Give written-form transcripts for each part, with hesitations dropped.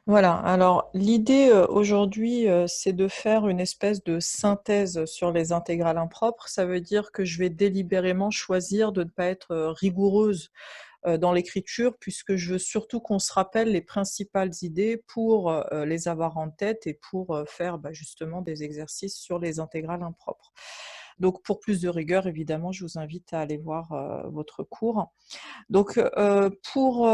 Voilà, alors l'idée aujourd'hui, c'est de faire une espèce de synthèse sur les intégrales impropres. Ça veut dire que je vais délibérément choisir de ne pas être rigoureuse dans l'écriture, puisque je veux surtout qu'on se rappelle les principales idées pour les avoir en tête et pour faire justement des exercices sur les intégrales impropres. Donc pour plus de rigueur, évidemment, je vous invite à aller voir votre cours. Donc, pour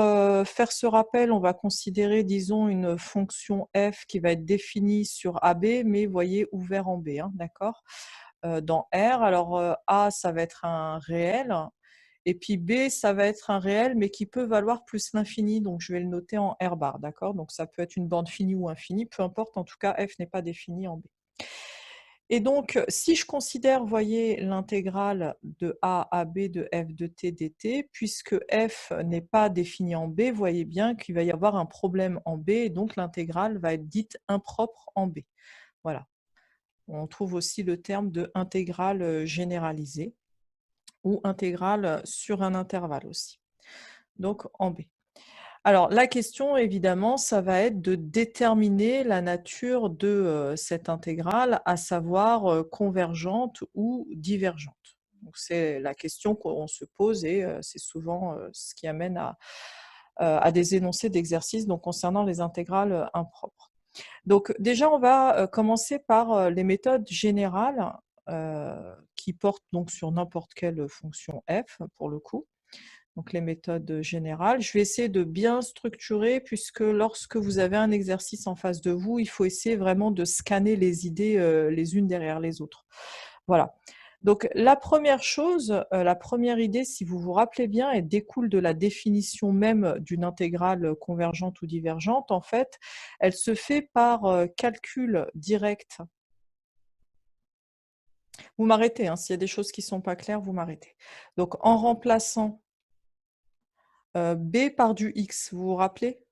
faire ce rappel, on va considérer, disons, une fonction f qui va être définie sur AB, mais voyez, ouvert en B, hein, d'accord? Dans R, alors A, ça va être un réel, et puis B, ça va être un réel, mais qui peut valoir plus l'infini, donc je vais le noter en R bar, d'accord? Donc ça peut être une bande finie ou infinie, peu importe, en tout cas, f n'est pas défini en B. Et donc, si je considère, voyez, l'intégrale de a à b de f de t dt, puisque f n'est pas définie en b, voyez bien qu'il va y avoir un problème en b, et donc l'intégrale va être dite impropre en b. Voilà. On trouve aussi le terme de intégrale généralisée, ou intégrale sur un intervalle aussi. Donc, en b. Alors, la question, évidemment, ça va être de déterminer la nature de cette intégrale, à savoir convergente ou divergente. Donc, c'est la question qu'on se pose et c'est souvent ce qui amène à des énoncés d'exercice concernant les intégrales impropres. Donc, déjà, on va commencer par les méthodes générales qui portent donc sur n'importe quelle fonction f, pour le coup. Donc les méthodes générales. Je vais essayer de bien structurer puisque lorsque vous avez un exercice en face de vous, il faut essayer vraiment de scanner les idées les unes derrière les autres. Voilà. Donc la première chose, la première idée, si vous vous rappelez bien, elle découle de la définition même d'une intégrale convergente ou divergente. En fait, elle se fait par calcul direct. Vous m'arrêtez, hein, s'il y a des choses qui ne sont pas claires, vous m'arrêtez. Donc en remplaçant b par du x, vous vous rappelez?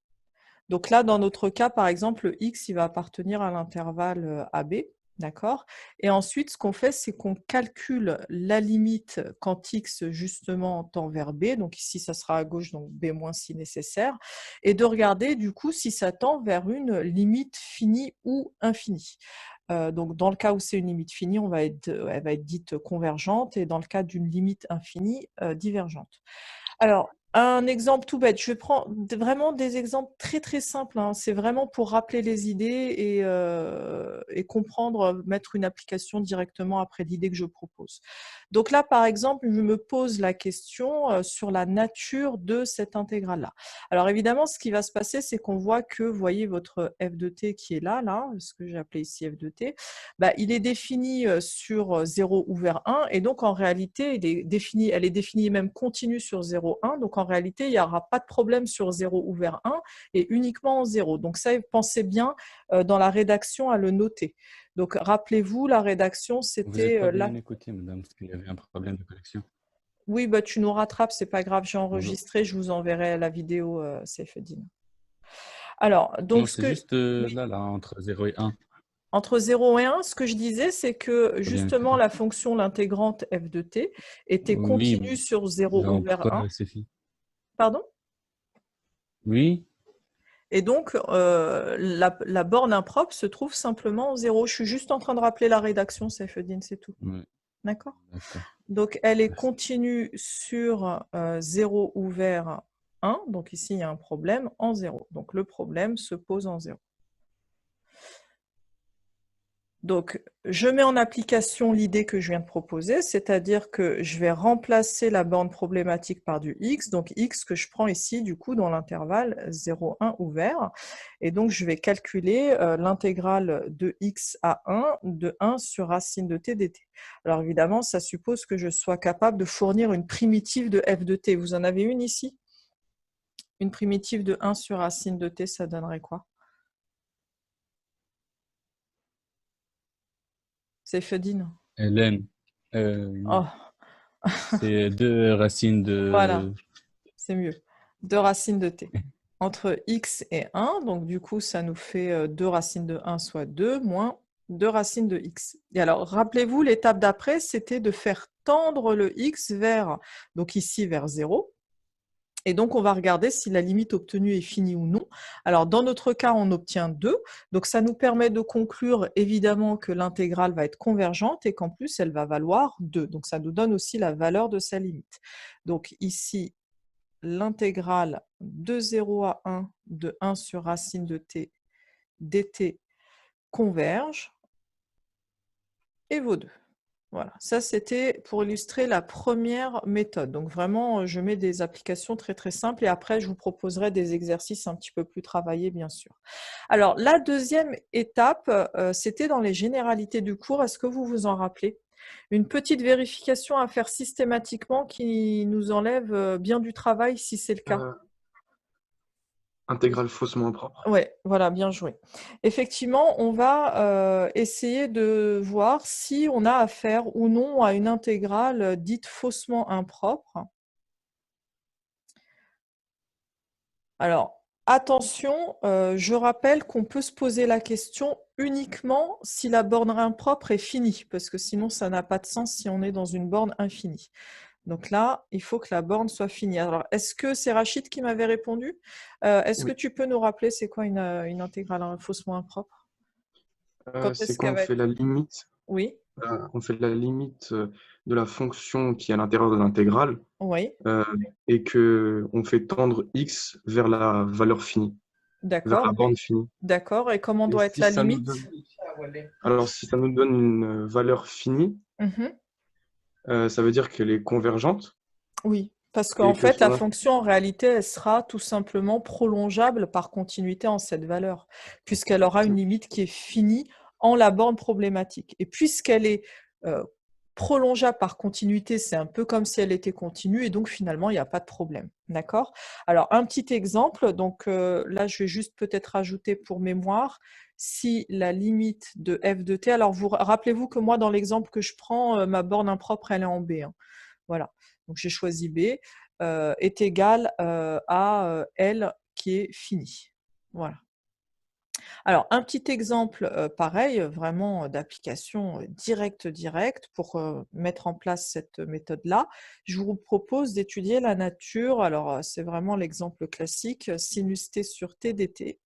Donc là, dans notre cas, par exemple, le x, il va appartenir à l'intervalle AB, d'accord? Et ensuite, ce qu'on fait, c'est qu'on calcule la limite quand x, justement, tend vers B. Donc ici, ça sera à gauche, donc B- si nécessaire. Et de regarder, du coup, si ça tend vers une limite finie ou infinie. Donc dans le cas où c'est une limite finie, elle va être dite convergente, et dans le cas d'une limite infinie, divergente. Alors, un exemple tout bête, je vais prendre vraiment des exemples très très simples, hein. C'est vraiment pour rappeler les idées et comprendre, mettre une application directement après l'idée que je propose. Donc là, par exemple, je me pose la question sur la nature de cette intégrale-là. Alors évidemment, ce qui va se passer, c'est qu'on voit que, vous voyez votre f de t qui est là, ce que j'ai appelé ici f de t, il est défini sur 0 ouvert 1, et donc en réalité, elle est définie même continue sur 0, 1, donc en réalité, il n'y aura pas de problème sur 0 ouvert 1 et uniquement en 0. Donc ça, pensez bien dans la rédaction à le noter. Donc rappelez-vous, la rédaction, Vous n'êtes pas c'était là. bien écouté, madame, parce qu'il y avait un problème de connexion. Oui, tu nous rattrapes, c'est pas grave, j'ai Bonjour. enregistré, je vous enverrai la vidéo, Saifeddine. Alors, Non, donc c'est juste oui, là, entre 0 et 1. entre 0 et 1, ce que je disais, c'est que Pas bien justement écouté. la fonction, l'intégrante f de t, était Oui, continue sur 0 non, ouvert pourquoi 1. Sophie? Pardon? Oui, Et donc, la borne impropre se trouve simplement au 0. Je suis juste en train de rappeler la rédaction, Saifeddine, c'est tout. oui, D'accord? d'accord. Donc, elle est Merci. continue sur 0 ouvert 1. Donc ici, il y a un problème en 0. Donc le problème se pose en 0. Donc, je mets en application l'idée que je viens de proposer, c'est-à-dire que je vais remplacer la borne problématique par du x, donc x que je prends ici, du coup, dans l'intervalle 0, 1 ouvert. Et donc, je vais calculer l'intégrale de x à 1 de 1 sur racine de t dt. Alors, évidemment, ça suppose que je sois capable de fournir une primitive de f de t. Vous en avez une ici? Une primitive de 1 sur racine de t, ça donnerait quoi? C'est Fedine. Hélène, Oh, c'est 2 racines voilà. de... C'est mieux. 2 racines de t. Entre x et 1, donc du coup, ça nous fait 2 racines de 1, soit 2, moins 2 racines de x. Et alors, rappelez-vous, l'étape d'après, c'était de faire tendre le x vers, donc ici vers 0, Et donc, on va regarder si la limite obtenue est finie ou non. Alors, dans notre cas, on obtient 2. Donc, ça nous permet de conclure évidemment que l'intégrale va être convergente et qu'en plus, elle va valoir 2. Donc, ça nous donne aussi la valeur de sa limite. Donc, ici, l'intégrale de 0 à 1 de 1 sur racine de t dt converge et vaut 2. Voilà, ça c'était pour illustrer la première méthode. Donc vraiment, je mets des applications très très simples et après je vous proposerai des exercices un petit peu plus travaillés bien sûr. Alors la deuxième étape, c'était dans les généralités du cours. Est-ce que vous vous en rappelez? Une petite vérification à faire systématiquement qui nous enlève bien du travail si c'est le cas. Intégrale faussement impropre. Oui, voilà, bien joué. Effectivement, on va essayer de voir si on a affaire ou non à une intégrale dite faussement impropre. Alors, attention, je rappelle qu'on peut se poser la question uniquement si la borne impropre est finie, parce que sinon ça n'a pas de sens si on est dans une borne infinie. Donc là, il faut que la borne soit finie. Alors, est-ce que c'est Rachid qui m'avait répondu? Est-ce que Oui. tu peux nous rappeler c'est quoi une intégrale faussement impropre? Quand C'est est-ce quand qu'elle on va fait être... la limite, Oui, on fait la limite de la fonction qui est à l'intérieur de l'intégrale oui, et que on fait tendre x vers la valeur finie, vers d'accord, la borne finie. d'accord. Et comment Et doit être si la ça nous limite? donne, alors si ça nous donne une valeur finie, Mhm. ça veut dire qu'elle est convergente Oui, parce qu'en et que fait, la son fonction, en réalité, elle sera tout simplement prolongeable par continuité en cette valeur, puisqu'elle aura une limite qui est finie en la borne problématique. Et puisqu'elle est euh, prolongeable par continuité, c'est un peu comme si elle était continue, et donc finalement, il n'y a pas de problème. D'accord? Alors, un petit exemple, donc là, je vais juste peut-être rajouter pour mémoire, si la limite de f de t, alors vous rappelez-vous que moi, dans l'exemple que je prends, ma borne impropre, elle est en B, hein. Voilà, donc j'ai choisi B, est égal à L qui est fini. Voilà. Alors, un petit exemple pareil, vraiment d'application directe pour mettre en place cette méthode-là. Je vous propose d'étudier la nature. Alors, c'est vraiment l'exemple classique, sinus t sur t dt.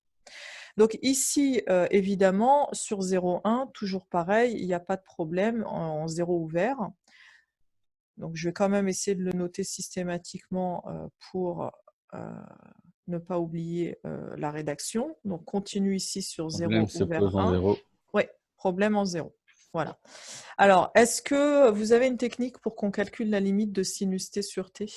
Donc ici, évidemment, sur 0,1, toujours pareil, il n'y a pas de problème en 0 ouvert. Donc, je vais quand même essayer de le noter systématiquement pour ne pas oublier la rédaction. Donc, continue ici sur Problème 0 se ouvert pose en 1. zéro. Oui, problème en 0. Voilà. Alors, est-ce que vous avez une technique pour qu'on calcule la limite de sinus t sur t?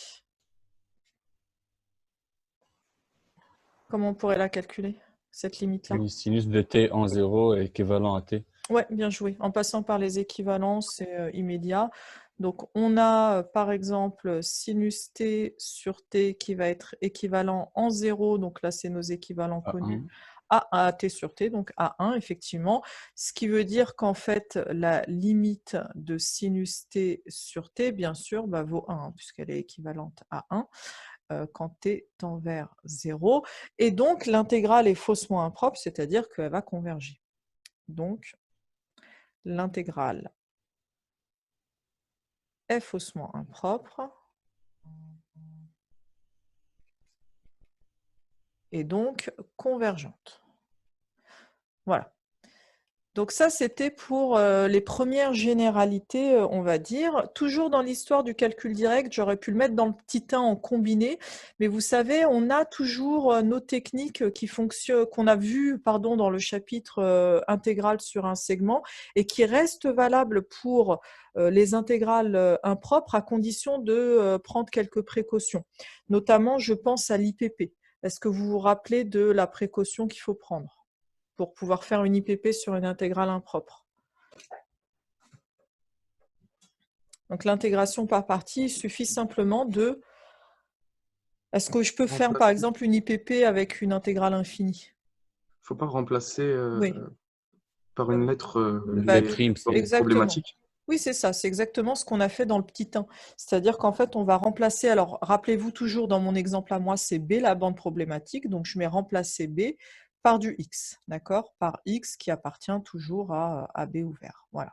Comment on pourrait la calculer, cette limite-là? Oui, sinus de t en zéro est équivalent à t. Ouais, bien joué. En passant par les équivalences, c'est immédiat. Donc, on a par exemple sinus t sur t qui va être équivalent en 0. Donc là, c'est nos équivalents À connus 1. à t sur t, donc à 1, effectivement. Ce qui veut dire qu'en fait, la limite de sinus t sur t, bien sûr, vaut 1, hein, puisqu'elle est équivalente à 1 quand t tend vers 0. Et donc, l'intégrale est faussement impropre, c'est-à-dire qu'elle va converger. Donc, l'intégrale est faussement impropre et donc convergente. Voilà. Donc ça, c'était pour les premières généralités, on va dire. Toujours dans l'histoire du calcul direct, j'aurais pu le mettre dans le petit 1 en combiné, mais vous savez, on a toujours nos techniques qui fonctionnent, qu'on a vues dans le chapitre intégral sur un segment et qui restent valables pour les intégrales impropres à condition de prendre quelques précautions. Notamment, je pense à l'IPP. Est-ce que vous vous rappelez de la précaution qu'il faut prendre pour pouvoir faire une IPP sur une intégrale impropre? Donc l'intégration par partie, il suffit simplement de... Est-ce que je peux faire par remplacer. exemple une IPP avec une intégrale infinie? Faut pas remplacer Oui. par une lettre Bah, La les prime, c'est bornes exactement. problématiques. Oui, c'est ça, c'est exactement ce qu'on a fait dans le petit 1. C'est-à-dire qu'en fait, on va remplacer, alors rappelez-vous toujours dans mon exemple à moi, c'est B la bande problématique, donc je mets remplacer B par du x, d'accord? Par x qui appartient toujours à b ouvert. Voilà.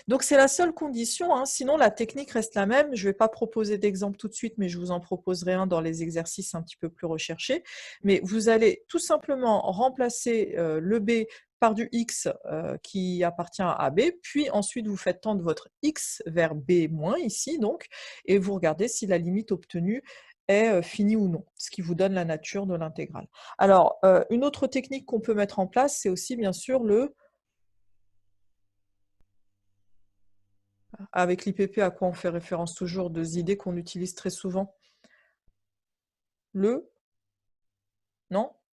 Donc, c'est la seule condition, hein. Sinon, la technique reste la même. Je ne vais pas proposer d'exemple tout de suite, mais je vous en proposerai un dans les exercices un petit peu plus recherchés. Mais vous allez tout simplement remplacer le b par du x qui appartient à b, puis ensuite vous faites tendre votre x vers b- ici, donc, et vous regardez si la limite obtenue est finie ou non, ce qui vous donne la nature de l'intégrale. Alors, une autre technique qu'on peut mettre en place, c'est aussi bien sûr avec l'IPP, à quoi on fait référence toujours, deux idées qu'on utilise très souvent. Non,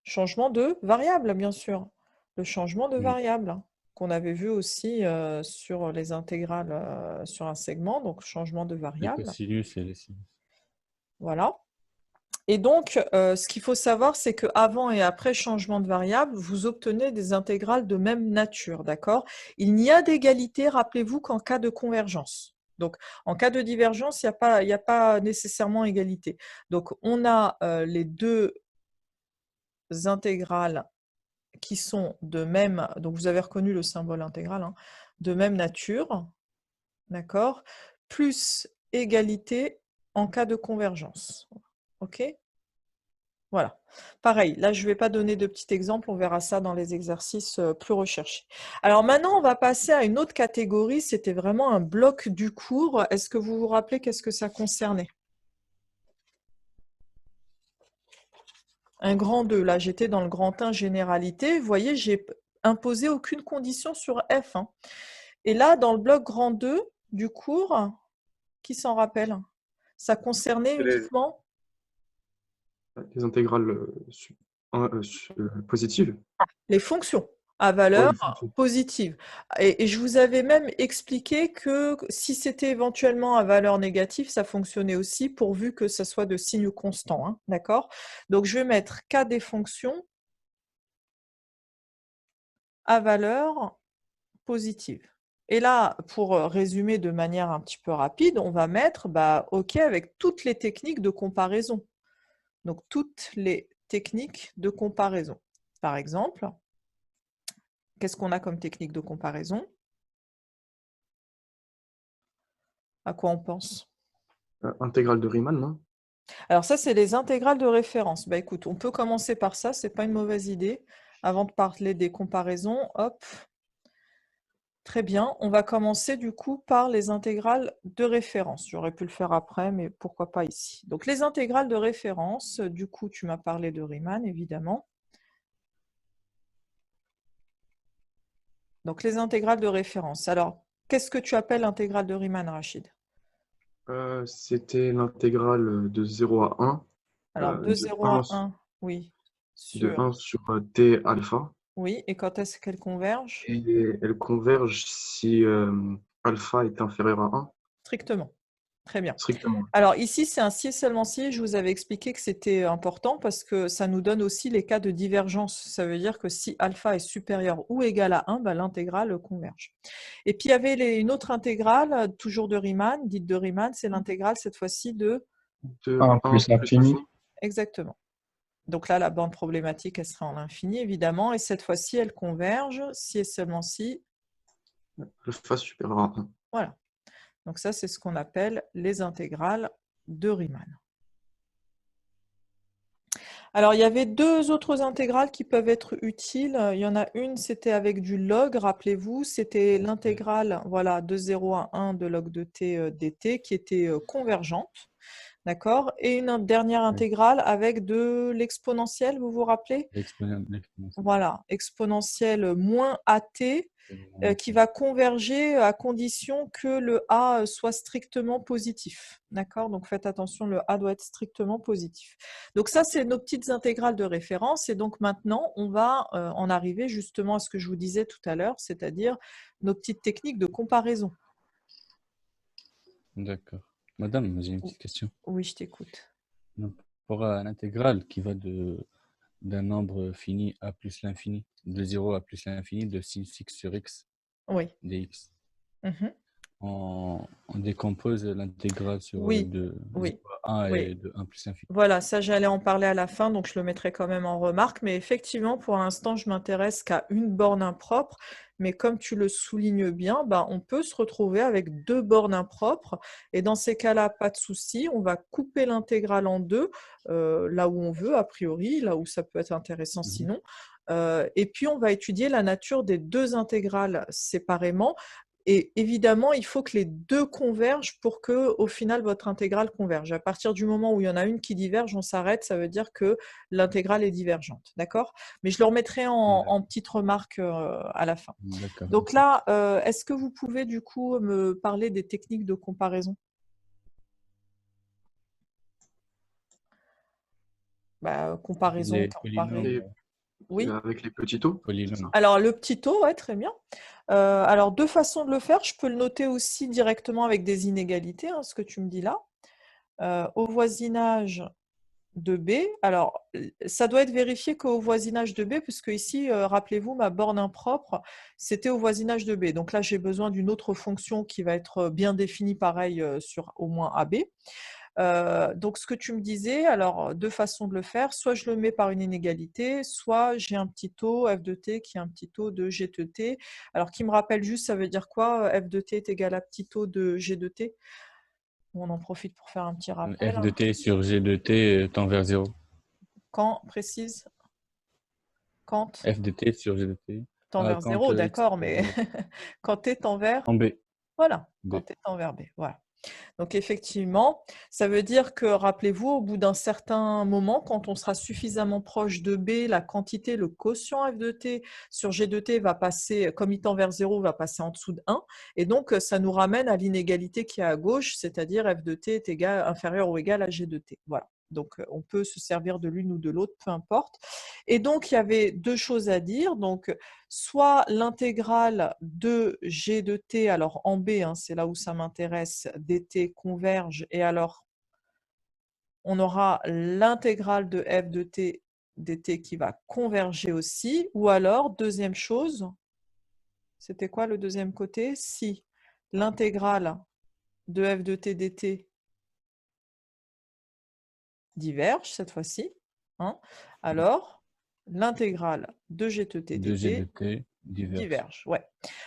changement de variable, bien sûr. Le changement de Oui. variable, qu'on avait vu aussi sur les intégrales sur un segment, donc changement de Les variable. cosinus et les sinus. Voilà. Et donc, ce qu'il faut savoir, c'est qu'avant et après changement de variable, vous obtenez des intégrales de même nature, d'accord? Il n'y a d'égalité, rappelez-vous, qu'en cas de convergence. Donc, en cas de divergence, il n'y a pas nécessairement égalité. Donc, on a les deux intégrales qui sont de même, donc vous avez reconnu le symbole intégral, hein, de même nature, d'accord? Plus égalité en cas de convergence. OK? Voilà. Pareil, là, je ne vais pas donner de petits exemples, on verra ça dans les exercices plus recherchés. Alors maintenant, on va passer à une autre catégorie, c'était vraiment un bloc du cours. Est-ce que vous vous rappelez qu'est-ce que ça concernait? Un grand 2, là, j'étais dans le grand 1 généralité. Vous voyez, j'ai imposé aucune condition sur F, hein. Et là, dans le bloc grand 2 du cours, qui s'en rappelle? Ça concernait uniquement Les intégrales positives. les fonctions à Ouais, valeur les fonctions. positive. Et je vous avais même expliqué que si c'était éventuellement à valeur négative, ça fonctionnait aussi pourvu que ça soit de signe constant, hein, d'accord? Donc, je vais mettre K des fonctions à valeur positive. Et là, pour résumer de manière un petit peu rapide, on va mettre OK avec toutes les techniques de comparaison. Donc, toutes les techniques de comparaison. Par exemple, qu'est-ce qu'on a comme technique de comparaison? À quoi on pense? Intégrale de Riemann, non? Alors ça, c'est les intégrales de référence. Bah écoute, on peut commencer par ça, c'est pas une mauvaise idée. Avant de parler des comparaisons, hop, très bien. On va commencer du coup par les intégrales de référence. J'aurais pu le faire après, mais pourquoi pas ici. Donc les intégrales de référence, du coup, tu m'as parlé de Riemann, évidemment. Donc les intégrales de référence. Alors, qu'est-ce que tu appelles l'intégrale de Riemann, Rachid? C'était l'intégrale de 0 à 1, Alors, de 0 1, à 1, oui, de sur... 1 sur t alpha. Oui, et quand est-ce qu'elles convergent? Et elle converge si alpha est inférieur à 1, Strictement. Très bien. strictement. Alors ici, c'est un si et seulement si. Je vous avais expliqué que c'était important parce que ça nous donne aussi les cas de divergence. Ça veut dire que si alpha est supérieur ou égal à 1, l'intégrale converge. Et puis il y avait une autre intégrale, toujours de Riemann, dite de Riemann, c'est l'intégrale cette fois-ci de... De 1 1 plus plus l'infini. l'infini. Exactement. Donc là, la bande problématique, elle sera en infini, évidemment. Et cette fois-ci, elle converge si et seulement si. Alpha supérieur à 1. Voilà. Donc ça, c'est ce qu'on appelle les intégrales de Riemann. Alors, il y avait deux autres intégrales qui peuvent être utiles. Il y en a une, c'était avec du log, rappelez-vous, c'était l'intégrale voilà, de 0 à 1 de log de t dt qui était convergente. D'accord? Et une dernière intégrale avec de l'exponentielle, vous vous rappelez? L'exponentielle. Voilà, exponentielle moins at qui va converger à condition que le a soit strictement positif. D'accord? Donc faites attention, le a doit être strictement positif. Donc ça, c'est nos petites intégrales de référence. Et donc maintenant, on va en arriver justement à ce que je vous disais tout à l'heure, c'est-à-dire nos petites techniques de comparaison. D'accord. Madame, j'ai une petite question. Oui, je t'écoute. Pour l'intégrale qui va d'un nombre fini à plus l'infini, de 0 à plus l'infini, de sin x sur x, Oui. dx. Mhm. On décompose l'intégrale sur Oui, de oui. 0 1 Oui. et de 1 plus l'infini. Voilà, ça j'allais en parler à la fin, donc je le mettrai quand même en remarque. Mais effectivement, pour l'instant, je m'intéresse qu'à une borne impropre. Mais comme tu le soulignes bien, bah, on peut se retrouver avec 2 bornes impropres. Et dans ces cas-là, pas de souci, on va couper l'intégrale en deux, là où on veut, a priori, là où ça peut être intéressant sinon. Et puis, on va étudier la nature des 2 intégrales séparément. Et évidemment, il faut que les 2 convergent pour que, au final, votre intégrale converge. À partir du moment où il y en a une qui diverge, on s'arrête, ça veut dire que l'intégrale est divergente, d'accord? Mais je le remettrai en petite remarque à la fin. D'accord. Donc là, est-ce que vous pouvez du coup me parler des techniques de comparaison? Bah, comparaison, Les comparer. Et polynômes, Oui. avec les petits taux, c'est polynômes. ça? Alors, le petit taux, ouais, très bien. Alors, 2 façons de le faire. Je peux le noter aussi directement avec des inégalités, hein, ce que tu me dis là. Au voisinage de B, alors ça doit être vérifié qu'au voisinage de B, puisque ici, rappelez-vous, ma borne impropre, c'était au voisinage de B. Donc là, j'ai besoin d'une autre fonction qui va être bien définie, pareil, sur au moins AB. Donc ce que tu me disais, alors 2 façons de le faire, soit je le mets par une inégalité, soit j'ai un petit taux f de t qui est un petit taux de g de t. Alors qui me rappelle juste, ça veut dire quoi? F de t est égal à petit taux de g de t? On en profite pour faire un petit rappel, F de hein. t sur G de t tend vers 0. Quand précise? Quand F de t sur G de t. tend vers Quand 0, X d'accord, mais quand t tend vers? en B. Voilà, B. quand t tend vers B, voilà. Donc effectivement, ça veut dire que, rappelez-vous, au bout d'un certain moment, quand on sera suffisamment proche de B, la quantité, le quotient f de t sur g de t va passer, comme il tend vers 0, va passer en dessous de 1. Et donc, ça nous ramène à l'inégalité qui est à gauche, c'est-à-dire f de t est inférieur ou égal à g de t. Voilà. Donc, on peut se servir de l'une ou de l'autre, peu importe. Et donc, il y avait 2 choses à dire. Donc, soit l'intégrale de g de t, alors en B, hein, c'est là où ça m'intéresse, dt converge, et alors on aura l'intégrale de f de t dt qui va converger aussi, ou alors, deuxième chose, c'était quoi le deuxième côté? Si l'intégrale de f de t dt diverge cette fois-ci, hein, alors l'intégrale de g de t De G de dt t diverge. diverge, ouais.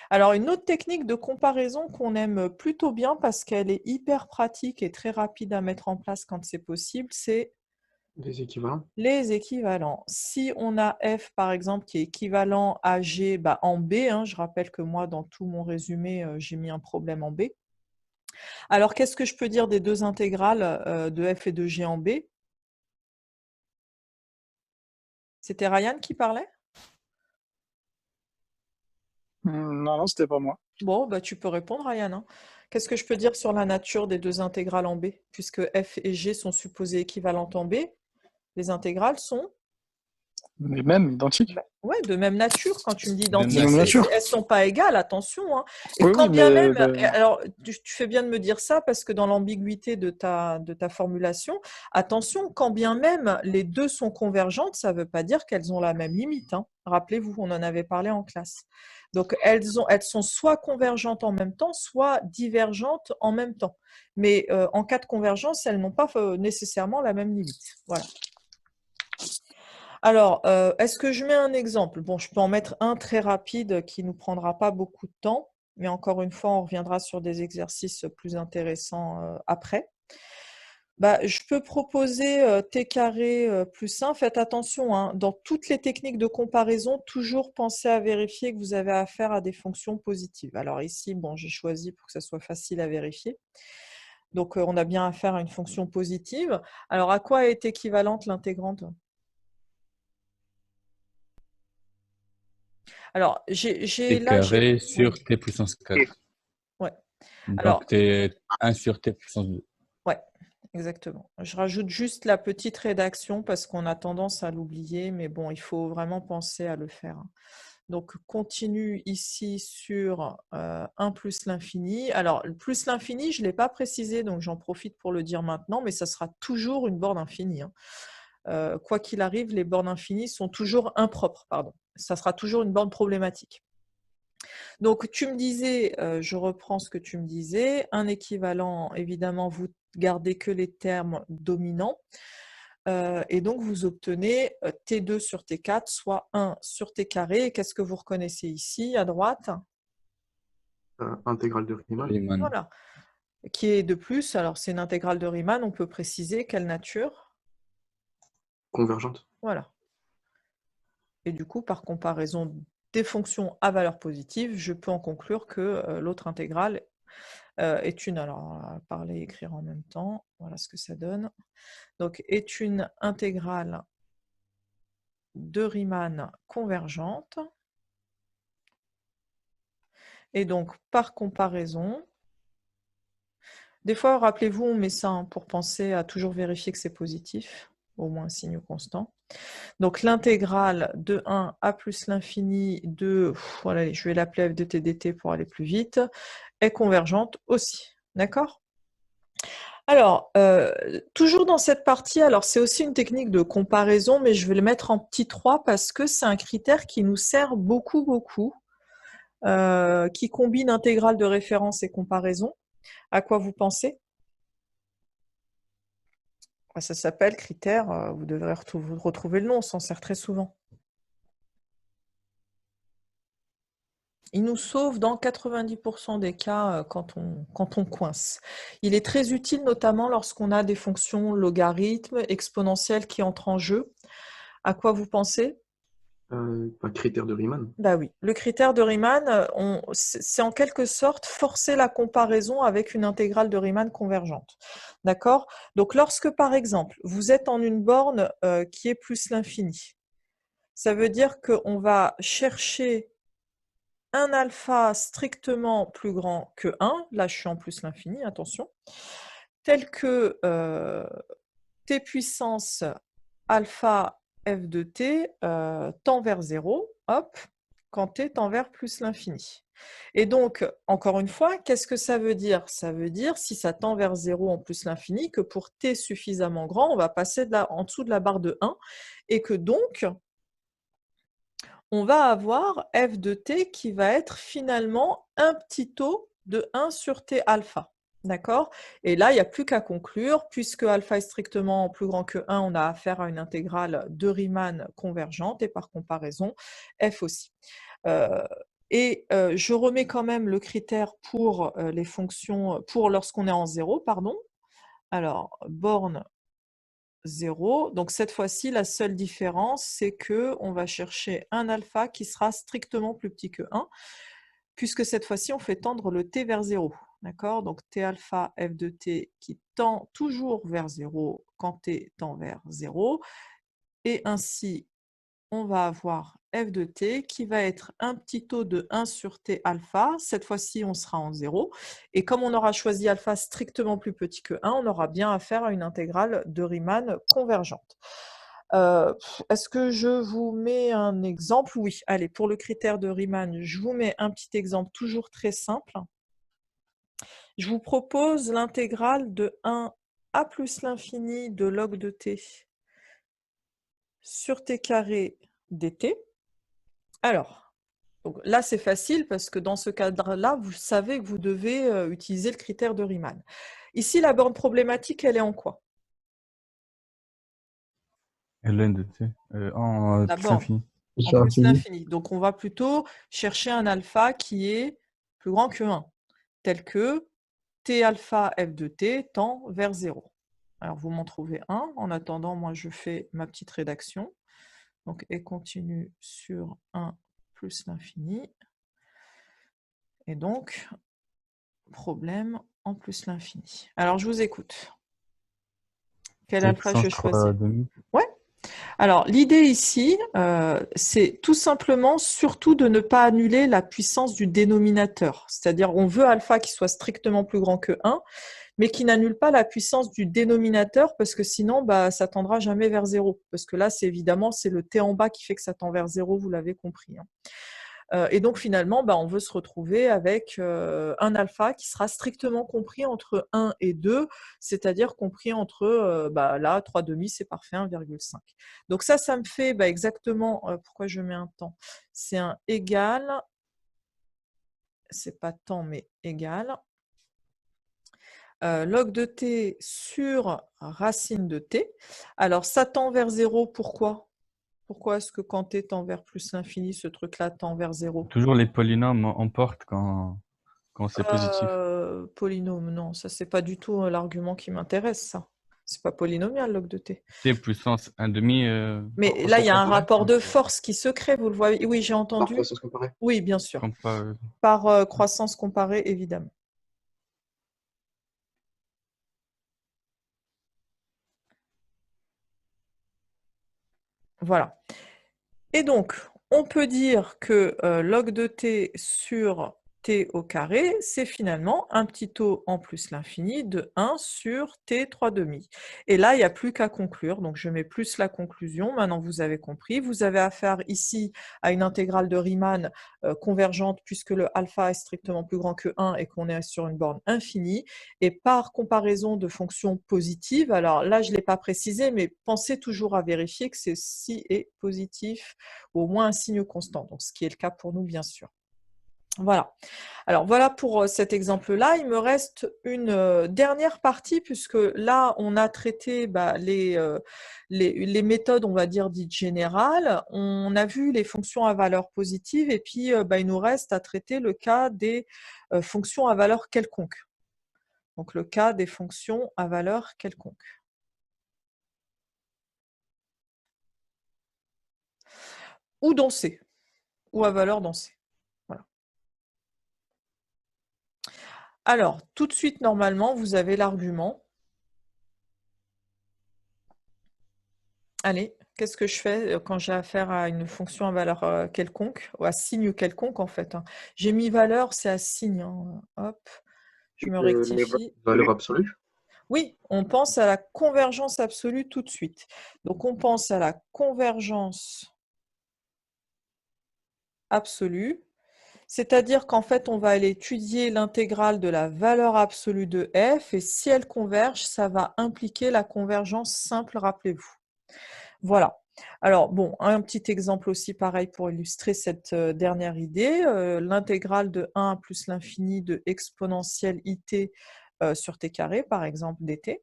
Alors, une autre technique de comparaison qu'on aime plutôt bien parce qu'elle est hyper pratique et très rapide à mettre en place quand c'est possible, c'est Des équivalents? les équivalents. Si on a f, par exemple, qui est équivalent à g en B, hein, je rappelle que moi, dans tout mon résumé, j'ai mis un problème en B. Alors, qu'est-ce que je peux dire des 2 intégrales de f et de g en B? C'était Ryan qui parlait? Non, non, c'était pas moi. Bon, tu peux répondre, Ryan, hein. Qu'est-ce que je peux dire sur la nature des 2 intégrales en B? Puisque f et g sont supposées équivalentes en B, les intégrales sont Les mêmes, identiques. ouais, de même nature. Quand tu me dis De même De même identiques, nature. elles ne sont pas égales, attention, hein. Et Oui, quand oui, bien mais même, alors tu fais bien de me dire ça parce que dans l'ambiguïté de ta formulation, attention, quand bien même les 2 sont convergentes, ça ne veut pas dire qu'elles ont la même limite, hein. Rappelez-vous, on en avait parlé en classe. Donc elles sont soit convergentes en même temps, soit divergentes en même temps. Mais en cas de convergence, elles n'ont pas nécessairement la même limite. Voilà. Alors, est-ce que je mets un exemple? Bon, je peux en mettre un très rapide qui ne nous prendra pas beaucoup de temps, mais encore une fois, on reviendra sur des exercices plus intéressants après. Je peux proposer t carré plus 1. Faites attention, hein, dans toutes les techniques de comparaison, toujours pensez à vérifier que vous avez affaire à des fonctions positives. Alors ici, bon, j'ai choisi pour que ça soit facile à vérifier. Donc, on a bien affaire à une fonction positive. Alors, à quoi est équivalente l'intégrante? Alors, T là, carré oui, sur t puissance 4. ouais. Alors, Donc, t 1 sur t puissance 2. ouais, exactement. Je rajoute juste la petite rédaction parce qu'on a tendance à l'oublier, mais bon, il faut vraiment penser à le faire, hein. Donc, continue ici sur 1 plus l'infini. Alors, le plus l'infini, je ne l'ai pas précisé, donc j'en profite pour le dire maintenant, mais ça sera toujours une borne infinie, hein. Quoi qu'il arrive, les bornes infinies sont toujours impropres, pardon. Ça sera toujours une borne problématique. Donc, tu me disais, je reprends ce que tu me disais, un équivalent, évidemment, vous gardez que les termes dominants. Et donc, vous obtenez T2 sur T4, soit 1 sur T carré. Qu'est-ce que vous reconnaissez ici, à droite? Intégrale de Riemann. Riemann. Voilà. Qui est de plus, alors c'est une intégrale de Riemann, on peut préciser quelle nature? Convergente. Voilà. Et du coup, par comparaison des fonctions à valeur positive, je peux en conclure que l'autre intégrale est une, alors on va parler et écrire en même temps, voilà ce que ça donne. Donc, est une intégrale de Riemann convergente. Et donc, par comparaison, des fois, rappelez-vous, on met ça pour penser à toujours vérifier que c'est positif, au moins un signe constant. Donc, l'intégrale de 1 à plus l'infini de, voilà, je vais l'appeler f de t dt pour aller plus vite, est convergente aussi. D'accord? Alors, toujours dans cette partie, alors c'est aussi une technique de comparaison, mais je vais le mettre en petit 3 parce que c'est un critère qui nous sert beaucoup, beaucoup, qui combine intégrale de référence et comparaison. À quoi vous pensez? Ça s'appelle critère, vous devrez retrouver le nom, on s'en sert très souvent. Il nous sauve dans 90% des cas quand on coince. Il est très utile notamment lorsqu'on a des fonctions logarithmes, exponentielles qui entrent en jeu. À quoi vous pensez? Un critère de Riemann. Bah oui, le critère de Riemann, c'est en quelque sorte forcer la comparaison avec une intégrale de Riemann convergente. D'accord? Donc lorsque par exemple, vous êtes en une borne qui est plus l'infini, ça veut dire qu'on va chercher un alpha strictement plus grand que 1, là je suis en plus l'infini, attention, tel que t puissance alpha f de t tend vers 0, hop, quand t tend vers plus l'infini. Et donc, encore une fois, qu'est-ce que ça veut dire? Ça veut dire, si ça tend vers 0 en plus l'infini, que pour t suffisamment grand, on va passer en dessous de la barre de 1, et que donc, on va avoir f de t qui va être finalement un petit taux de 1 sur t alpha. D'accord? Et là, il n'y a plus qu'à conclure, puisque alpha est strictement plus grand que 1, on a affaire à une intégrale de Riemann convergente, et par comparaison, f aussi. Je remets quand même le critère pour les fonctions, pour lorsqu'on est en 0, pardon. Alors, borne 0. Donc cette fois-ci, la seule différence, c'est qu'on va chercher un alpha qui sera strictement plus petit que 1, puisque cette fois-ci, on fait tendre le t vers 0. D'accord? Donc t alpha f de t qui tend toujours vers 0 quand t tend vers 0. Et ainsi, on va avoir f de t qui va être un petit taux de 1 sur t alpha. Cette fois-ci, on sera en 0. Et comme on aura choisi alpha strictement plus petit que 1, on aura bien affaire à une intégrale de Riemann convergente. Est-ce que je vous mets un exemple? Oui. Allez, pour le critère de Riemann, je vous mets un petit exemple toujours très simple. Je vous propose l'intégrale de 1 à plus l'infini de log de t sur t carré dt. Alors, donc là, c'est facile parce que dans ce cadre-là, vous savez que vous devez utiliser le critère de Riemann. Ici, la borne problématique, elle est en quoi? ln de t en La plus borne l'infini. en plus l'infini. Donc, on va plutôt chercher un alpha qui est plus grand que 1, tel que t alpha f de t tend vers 0. Alors, vous m'en trouvez un. En attendant, moi, je fais ma petite rédaction. Donc, et continue sur 1 plus l'infini. Et donc, problème en plus l'infini. Alors, je vous écoute. Quel alpha je choisis? Ouais. Alors, l'idée ici, c'est tout simplement surtout de ne pas annuler la puissance du dénominateur. C'est-à-dire, on veut alpha qui soit strictement plus grand que 1, mais qui n'annule pas la puissance du dénominateur, parce que sinon, ça tendra jamais vers 0. Parce que là, c'est évidemment, c'est le t en bas qui fait que ça tend vers 0, vous l'avez compris. Et donc finalement, on veut se retrouver avec un alpha qui sera strictement compris entre 1 et 2, c'est-à-dire compris entre, là, 3 demi, c'est parfait, 1,5. Donc ça me fait exactement, pourquoi je mets un temps? C'est un égal c'est pas tant, mais égal. Log de t sur racine de t. Alors, ça tend vers 0, pourquoi? Pourquoi est-ce que quand t tend vers plus l'infini, ce truc-là tend vers 0? Toujours les polynômes emportent quand c'est positif. Polynôme, non, ça c'est pas du tout l'argument qui m'intéresse, ça. C'est pas polynomial, log de t. T puissance 1/2 Mais Par là, il y a un croissance rapport de comparée. force qui se crée, vous le voyez. Oui, j'ai Par entendu. croissance comparée. Oui, bien sûr. comparé. Par croissance comparée, évidemment. Voilà. Et donc, on peut dire que log de t sur t au carré, c'est finalement un petit o en plus l'infini de 1 sur t 3/2. Et là, il n'y a plus qu'à conclure. Donc, je mets plus la conclusion. Maintenant, vous avez compris. Vous avez affaire ici à une intégrale de Riemann convergente puisque le alpha est strictement plus grand que 1 et qu'on est sur une borne infinie. Et par comparaison de fonctions positives, alors là, je ne l'ai pas précisé, mais pensez toujours à vérifier que ceci est positif, ou au moins un signe constant, donc ce qui est le cas pour nous, bien sûr. Voilà. Alors voilà pour cet exemple-là. Il me reste une dernière partie, puisque là, on a traité les méthodes, on va dire, dites générales. On a vu les fonctions à valeur positive, et puis il nous reste à traiter le cas des fonctions à valeur quelconque. Donc le cas des fonctions à valeur quelconque. Ou dans C, ou à valeur dans C. Voilà. Alors, tout de suite, normalement, vous avez l'argument. Allez, qu'est-ce que je fais quand j'ai affaire à une fonction à valeur quelconque, ou à signe quelconque, en fait. J'ai mis valeur, c'est à signe. Hop, je me rectifie. Valeur absolue. Oui, on pense à la convergence absolue tout de suite. Donc, on pense à la convergence absolue. C'est-à-dire qu'en fait, on va aller étudier l'intégrale de la valeur absolue de f, et si elle converge, ça va impliquer la convergence simple, rappelez-vous. Voilà. Alors, bon, un petit exemple aussi pareil pour illustrer cette dernière idée. L'intégrale de 1 plus l'infini de exponentielle it sur t carré, par exemple, dt.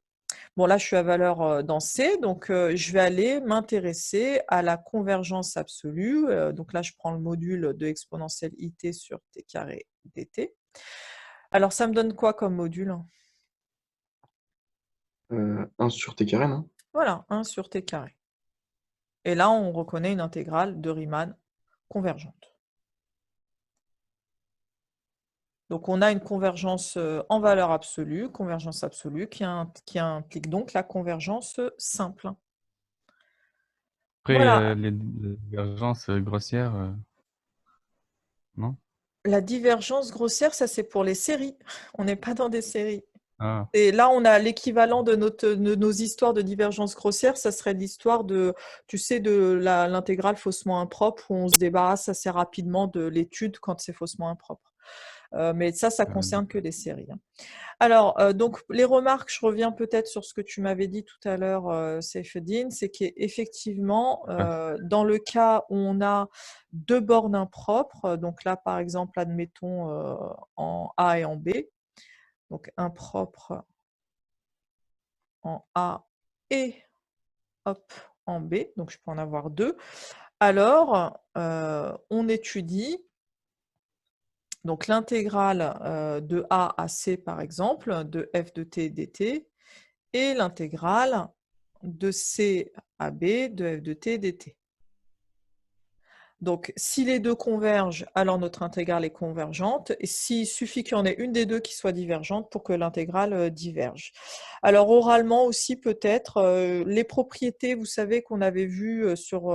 Bon, là, je suis à valeur dans C, donc je vais aller m'intéresser à la convergence absolue. Donc là, je prends le module de exponentielle it sur t carré dt. Alors, ça me donne quoi comme module? 1 sur t carré, non? Voilà, 1 sur t carré. Et là, on reconnaît une intégrale de Riemann convergente. Donc, on a une convergence en valeur absolue, convergence absolue, qui implique donc la convergence simple. Après, Voilà. les divergences grossières, non? La divergence grossière, ça c'est pour les séries. On n'est pas dans des séries. Ah, Et là, on a l'équivalent de nos histoires de divergence grossière, ça serait l'histoire de, tu sais, de l'intégrale faussement impropre, où on se débarrasse assez rapidement de l'étude quand c'est faussement impropre. Mais ça concerne que les séries. Alors, donc, les remarques, je reviens peut-être sur ce que tu m'avais dit tout à l'heure, Saifeddine, c'est qu'effectivement, dans le cas où on a deux bornes impropres, donc là, par exemple, admettons en A et en B, donc impropre en A et hop, en B, donc je peux en avoir deux, alors on étudie donc l'intégrale de A à C, par exemple, de f de t dt, et l'intégrale de C à B de f de t dt. Donc, si les deux convergent, alors notre intégrale est convergente, et s'il suffit qu'il y en ait une des deux qui soit divergente pour que l'intégrale diverge. Alors, oralement aussi, peut-être, les propriétés, vous savez, qu'on avait vues sur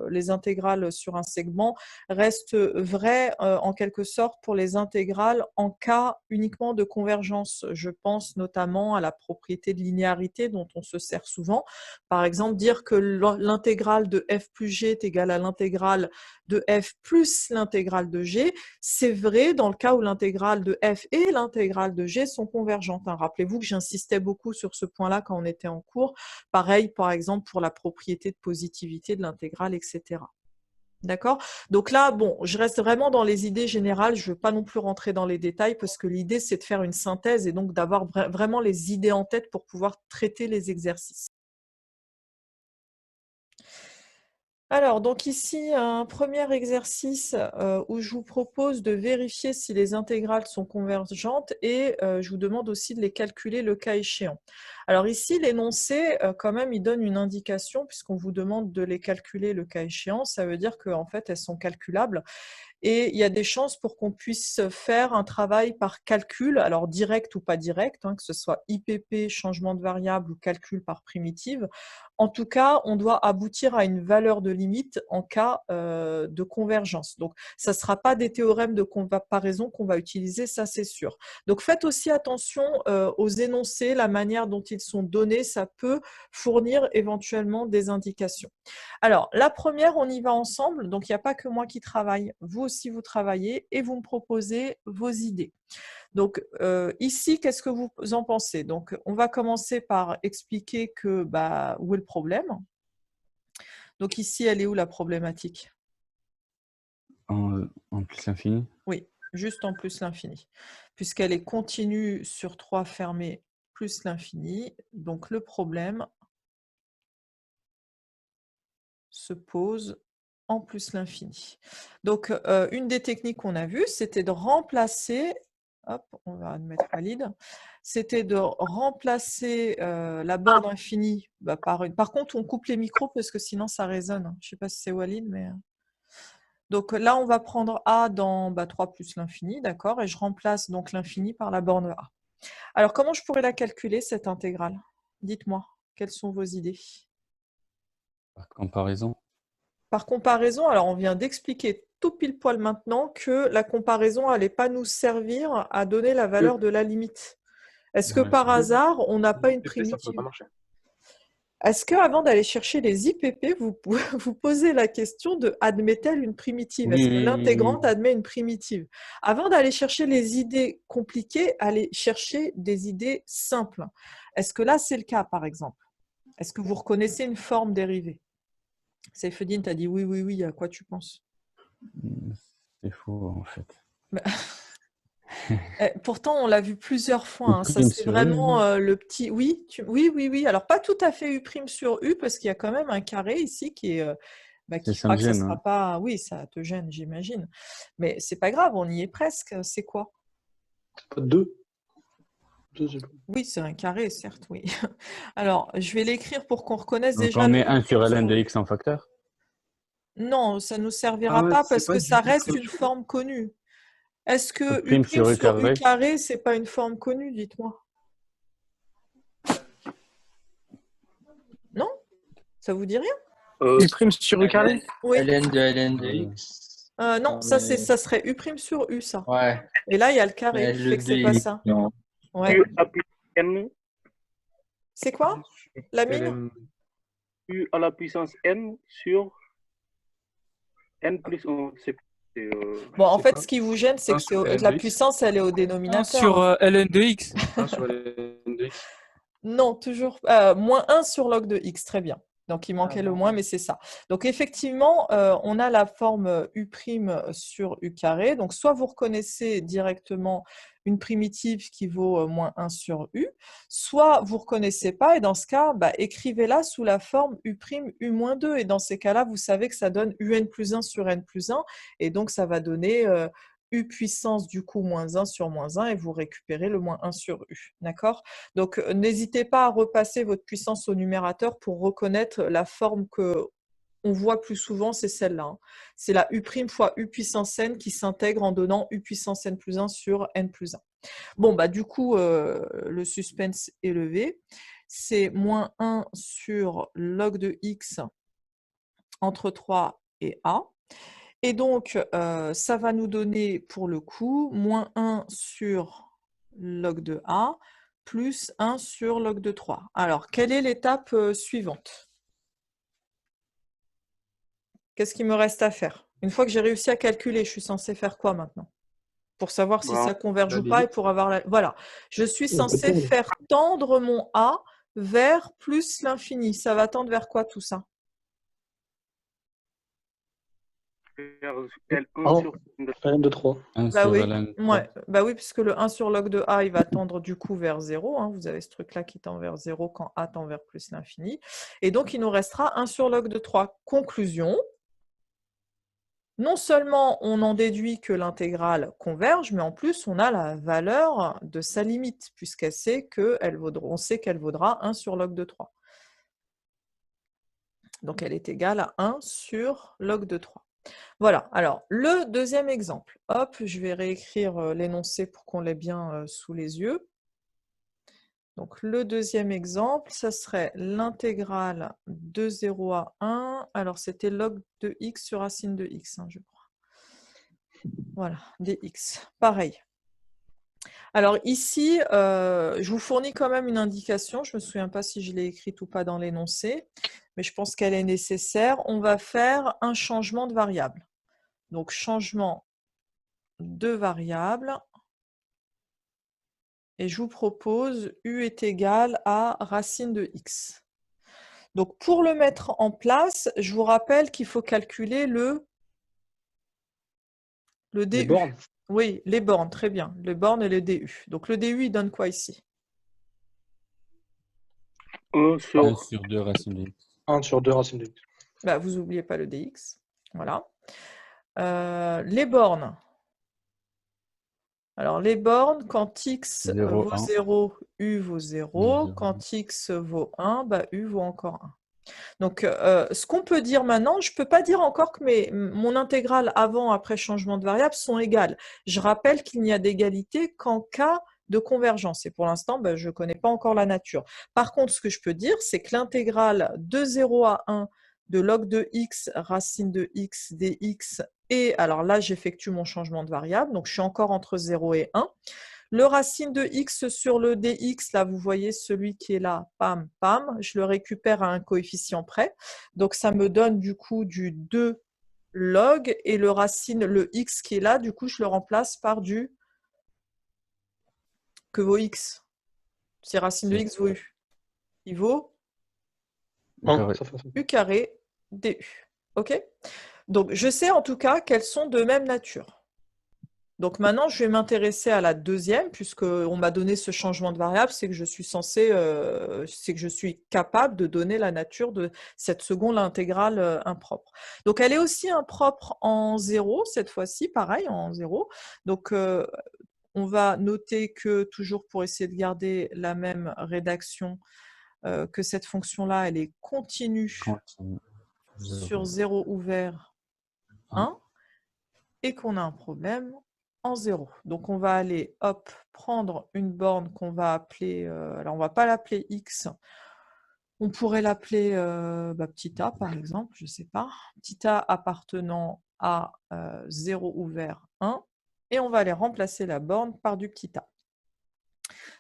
les intégrales sur un segment, restent vraies en quelque sorte pour les intégrales en cas uniquement de convergence. Je pense notamment à la propriété de linéarité dont on se sert souvent. Par exemple, dire que l'intégrale de f plus g est égale à l'intégrale de f plus l'intégrale de g, c'est vrai dans le cas où l'intégrale de f et l'intégrale de g sont convergentes. Rappelez-vous que j'insistais beaucoup sur ce point-là quand on était en cours. Pareil, par exemple, pour la propriété de positivité de l'intégrale, etc. D'accord? Donc là, bon, je reste vraiment dans les idées générales, je ne veux pas non plus rentrer dans les détails parce que l'idée, c'est de faire une synthèse et donc d'avoir vraiment les idées en tête pour pouvoir traiter les exercices. Alors, donc ici, un premier exercice où je vous propose de vérifier si les intégrales sont convergentes et je vous demande aussi de les calculer le cas échéant. Alors ici, l'énoncé, quand même, il donne une indication puisqu'on vous demande de les calculer le cas échéant. Ça veut dire qu'en fait, elles sont calculables. Et il y a des chances pour qu'on puisse faire un travail par calcul, alors direct ou pas direct, hein, que ce soit IPP, changement de variable ou calcul par primitive. En tout cas, on doit aboutir à une valeur de limite en cas de convergence. Donc, ça ne sera pas des théorèmes de comparaison qu'on va utiliser, ça c'est sûr. Donc, faites aussi attention aux énoncés, la manière dont ils sont donnés, ça peut fournir éventuellement des indications. Alors, la première, on y va ensemble, donc il n'y a pas que moi qui travaille, vous aussi vous travaillez et vous me proposez vos idées. Donc ici, qu'est-ce que vous en pensez? Donc on va commencer par expliquer que où est le problème. Donc ici, elle est où la problématique? En plus l'infini? Oui, juste en plus l'infini. Puisqu'elle est continue sur 3 fermé plus l'infini, donc le problème se pose en plus l'infini. Donc, une des techniques qu'on a vues, c'était de remplacer, hop, on va mettre valide, c'était de remplacer la borne infinie par une. Par contre, on coupe les micros parce que sinon ça résonne. Je ne sais pas si c'est Walid, mais. Donc là, on va prendre A dans 3 plus l'infini, d'accord, et je remplace donc l'infini par la borne A. Alors, comment je pourrais la calculer, cette intégrale? Dites-moi, quelles sont vos idées? Par comparaison? Par comparaison, alors on vient d'expliquer tout pile poil maintenant que la comparaison n'allait pas nous servir à donner la valeur de la limite. Est-ce que par hasard, on n'a pas une primitive? Est-ce qu'avant d'aller chercher les IPP, vous vous posez la question de admet-elle une primitive? Est-ce que l'intégrante admet une primitive? Avant d'aller chercher les idées compliquées, allez chercher des idées simples. Est-ce que là, c'est le cas, par exemple? Est-ce que vous reconnaissez une forme dérivée? Seyfedine, tu as dit oui, oui, oui, à quoi tu penses? C'est faux, en fait. Pourtant, on l'a vu plusieurs fois. Hein. Ça, c'est vraiment le petit. Oui, oui, oui, oui. Alors, pas tout à fait U' sur U, parce qu'il y a quand même un carré ici qui est. Qui ça me fera que ça gêne, sera hein. pas. Oui, ça te gêne, j'imagine. Mais c'est pas grave, on y est presque. C'est quoi? 2. Oui, c'est un carré, certes, oui. Alors, je vais l'écrire pour qu'on reconnaisse Donc déjà. on met le 1 sur U'. ln de x en facteur? Non, ça ne nous servira pas parce que ça reste une forme connue. Est-ce que U' sur U carré, c'est pas une forme connue, dites-moi? Non? Ça vous dit rien? U' sur U carré? Oui. ln de x. Non, ça serait U' sur U, ça. Ouais. Et là, il y a le carré qui fait que c'est pas ça. Non. Ouais. U à plus n. C'est quoi? La mine? U à la puissance n sur n plus 1. Bon, en fait, ce qui vous gêne, c'est que la puissance, elle est au dénominateur. Sur ln de x. 1 sur ln de x. Non, toujours. Moins 1 sur log de x, très bien. Donc, il manquait le moins, mais c'est ça. Donc, effectivement, on a la forme U' sur U carré. Donc, soit vous reconnaissez directement une primitive qui vaut moins 1 sur U, soit vous ne reconnaissez pas, et dans ce cas, écrivez-la sous la forme U', U moins 2. Et dans ces cas-là, vous savez que ça donne UN plus 1 sur N plus 1. Et donc, ça va donner U puissance du coup moins 1 sur moins 1 et vous récupérez le moins 1 sur U. D'accord? Donc, n'hésitez pas à repasser votre puissance au numérateur pour reconnaître la forme que on voit plus souvent, c'est celle-là. Hein. C'est la U' fois U puissance n qui s'intègre en donnant U puissance n plus 1 sur n plus 1. Bon, du coup, le suspense est levé. C'est moins 1 sur log de x entre 3 et a. Et donc, ça va nous donner, pour le coup, moins 1 sur log de A plus 1 sur log de 3. Alors, quelle est l'étape suivante? Qu'est-ce qu'il me reste à faire? Une fois que j'ai réussi à calculer, je suis censée faire quoi maintenant? Pour savoir si ça converge ou pas et pour avoir la. Voilà. Je suis censée faire tendre mon A vers plus l'infini. Ça va tendre vers quoi tout ça? vers L1 1, sur N de 3. 1 Bah sur oui, ln ouais. Bah oui, puisque le 1 sur log de A, il va tendre du coup vers 0. Hein. Vous avez ce truc-là qui tend vers 0 quand A tend vers plus l'infini. Et donc, il nous restera 1 sur log de 3. Conclusion. Non seulement on en déduit que l'intégrale converge, mais en plus on a la valeur de sa limite, puisqu'elle sait on sait qu'elle vaudra 1 sur log de 3. Donc elle est égale à 1 sur log de 3. Voilà, alors le deuxième exemple. Hop, je vais réécrire l'énoncé pour qu'on l'ait bien sous les yeux. Donc le deuxième exemple, ça serait l'intégrale de 0 à 1. Alors c'était log de x sur racine de x, hein, je crois. Voilà, dx. Pareil. Alors ici, je vous fournis quand même une indication. Je ne me souviens pas si je l'ai écrite ou pas dans l'énoncé, mais je pense qu'elle est nécessaire. On va faire un changement de variable. Donc, changement de variable. Et je vous propose u est égal à racine de x. Donc, pour le mettre en place, je vous rappelle qu'il faut calculer le du. Les bornes. Oui, les bornes, très bien. Les bornes et le du. Donc, le du, il donne quoi ici? 1 1 sur sur 2 racine de x. 1 sur 2 racine de x. Bah, vous n'oubliez pas le dx. Voilà. Les bornes. Alors, les bornes, quand x 0, vaut 1. 0, u vaut 0. 0. Quand x vaut 1, bah, u vaut encore 1. Donc, ce qu'on peut dire maintenant, je ne peux pas dire encore que mon intégrale avant, après changement de variable sont égales. Je rappelle qu'il n'y a d'égalité qu'en cas de convergence. Et pour l'instant, bah, je ne connais pas encore la nature. Par contre, ce que je peux dire, c'est que l'intégrale de 0 à 1 de log de x, racine de x, dx, et alors là, j'effectue mon changement de variable, donc je suis encore entre 0 et 1. Le racine de x sur le dx, là, vous voyez celui qui est là, pam, pam, je le récupère à un coefficient près. Donc, ça me donne du coup du 2 log, et le racine, le x qui est là, du coup, je le remplace par du que vaut x. Si racine de x vaut u, il vaut u carré du. OK? Donc, je sais en tout cas qu'elles sont de même nature. Donc maintenant, je vais m'intéresser à la deuxième, puisqu'on m'a donné ce changement de variable, c'est que je suis c'est que je suis capable de donner la nature de cette seconde intégrale impropre. Donc elle est aussi impropre en 0, cette fois-ci, pareil, en 0. Donc on va noter que, toujours pour essayer de garder la même rédaction, que cette fonction-là, elle est continue sur 0 ouvert 1, et qu'on a un problème en 0. Donc on va aller, hop, prendre une borne qu'on va appeler, alors on ne va pas l'appeler x, on pourrait l'appeler petit a par exemple, je ne sais pas, petit a appartenant à 0 ouvert 1, et on va aller remplacer la borne par du petit a.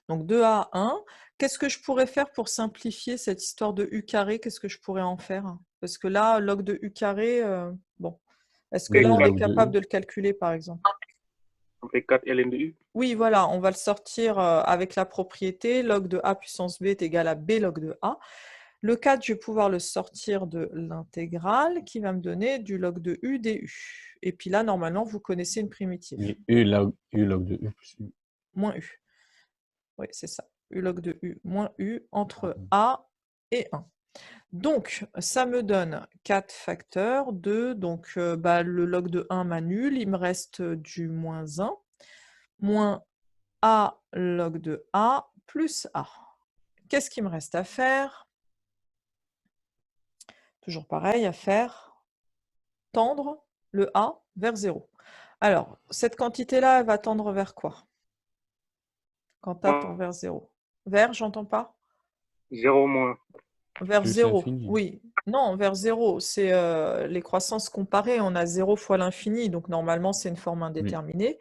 Donc 2a 1, qu'est-ce que je pourrais faire pour simplifier cette histoire de u carré? Qu'est-ce que je pourrais en faire? Parce que là, log de u carré, bon, est-ce que là on est capable de le calculer par exemple? On fait 4 ln de u. Oui, voilà, on va le sortir avec la propriété log de a puissance b est égal à b log de a. Le 4, je vais pouvoir le sortir de l'intégrale qui va me donner du log de u du. Et puis là, normalement, vous connaissez une primitive. Oui, u log de u plus u. Moins u. Oui, c'est ça. U log de u moins u entre a et 1. Donc, ça me donne 4 facteurs de, donc le log de 1 m'annule, il me reste du moins 1, moins a log de a plus a. Qu'est-ce qu'il me reste à faire? Toujours pareil, à faire tendre le a vers 0. Alors, cette quantité-là, elle va tendre vers quoi? Quand a tend vers 0. Vers, j'entends pas? 0 moins. Vers Plus 0, l'infini. oui. Non, vers 0, c'est les croissances comparées. On a 0 fois l'infini, donc normalement, c'est une forme indéterminée.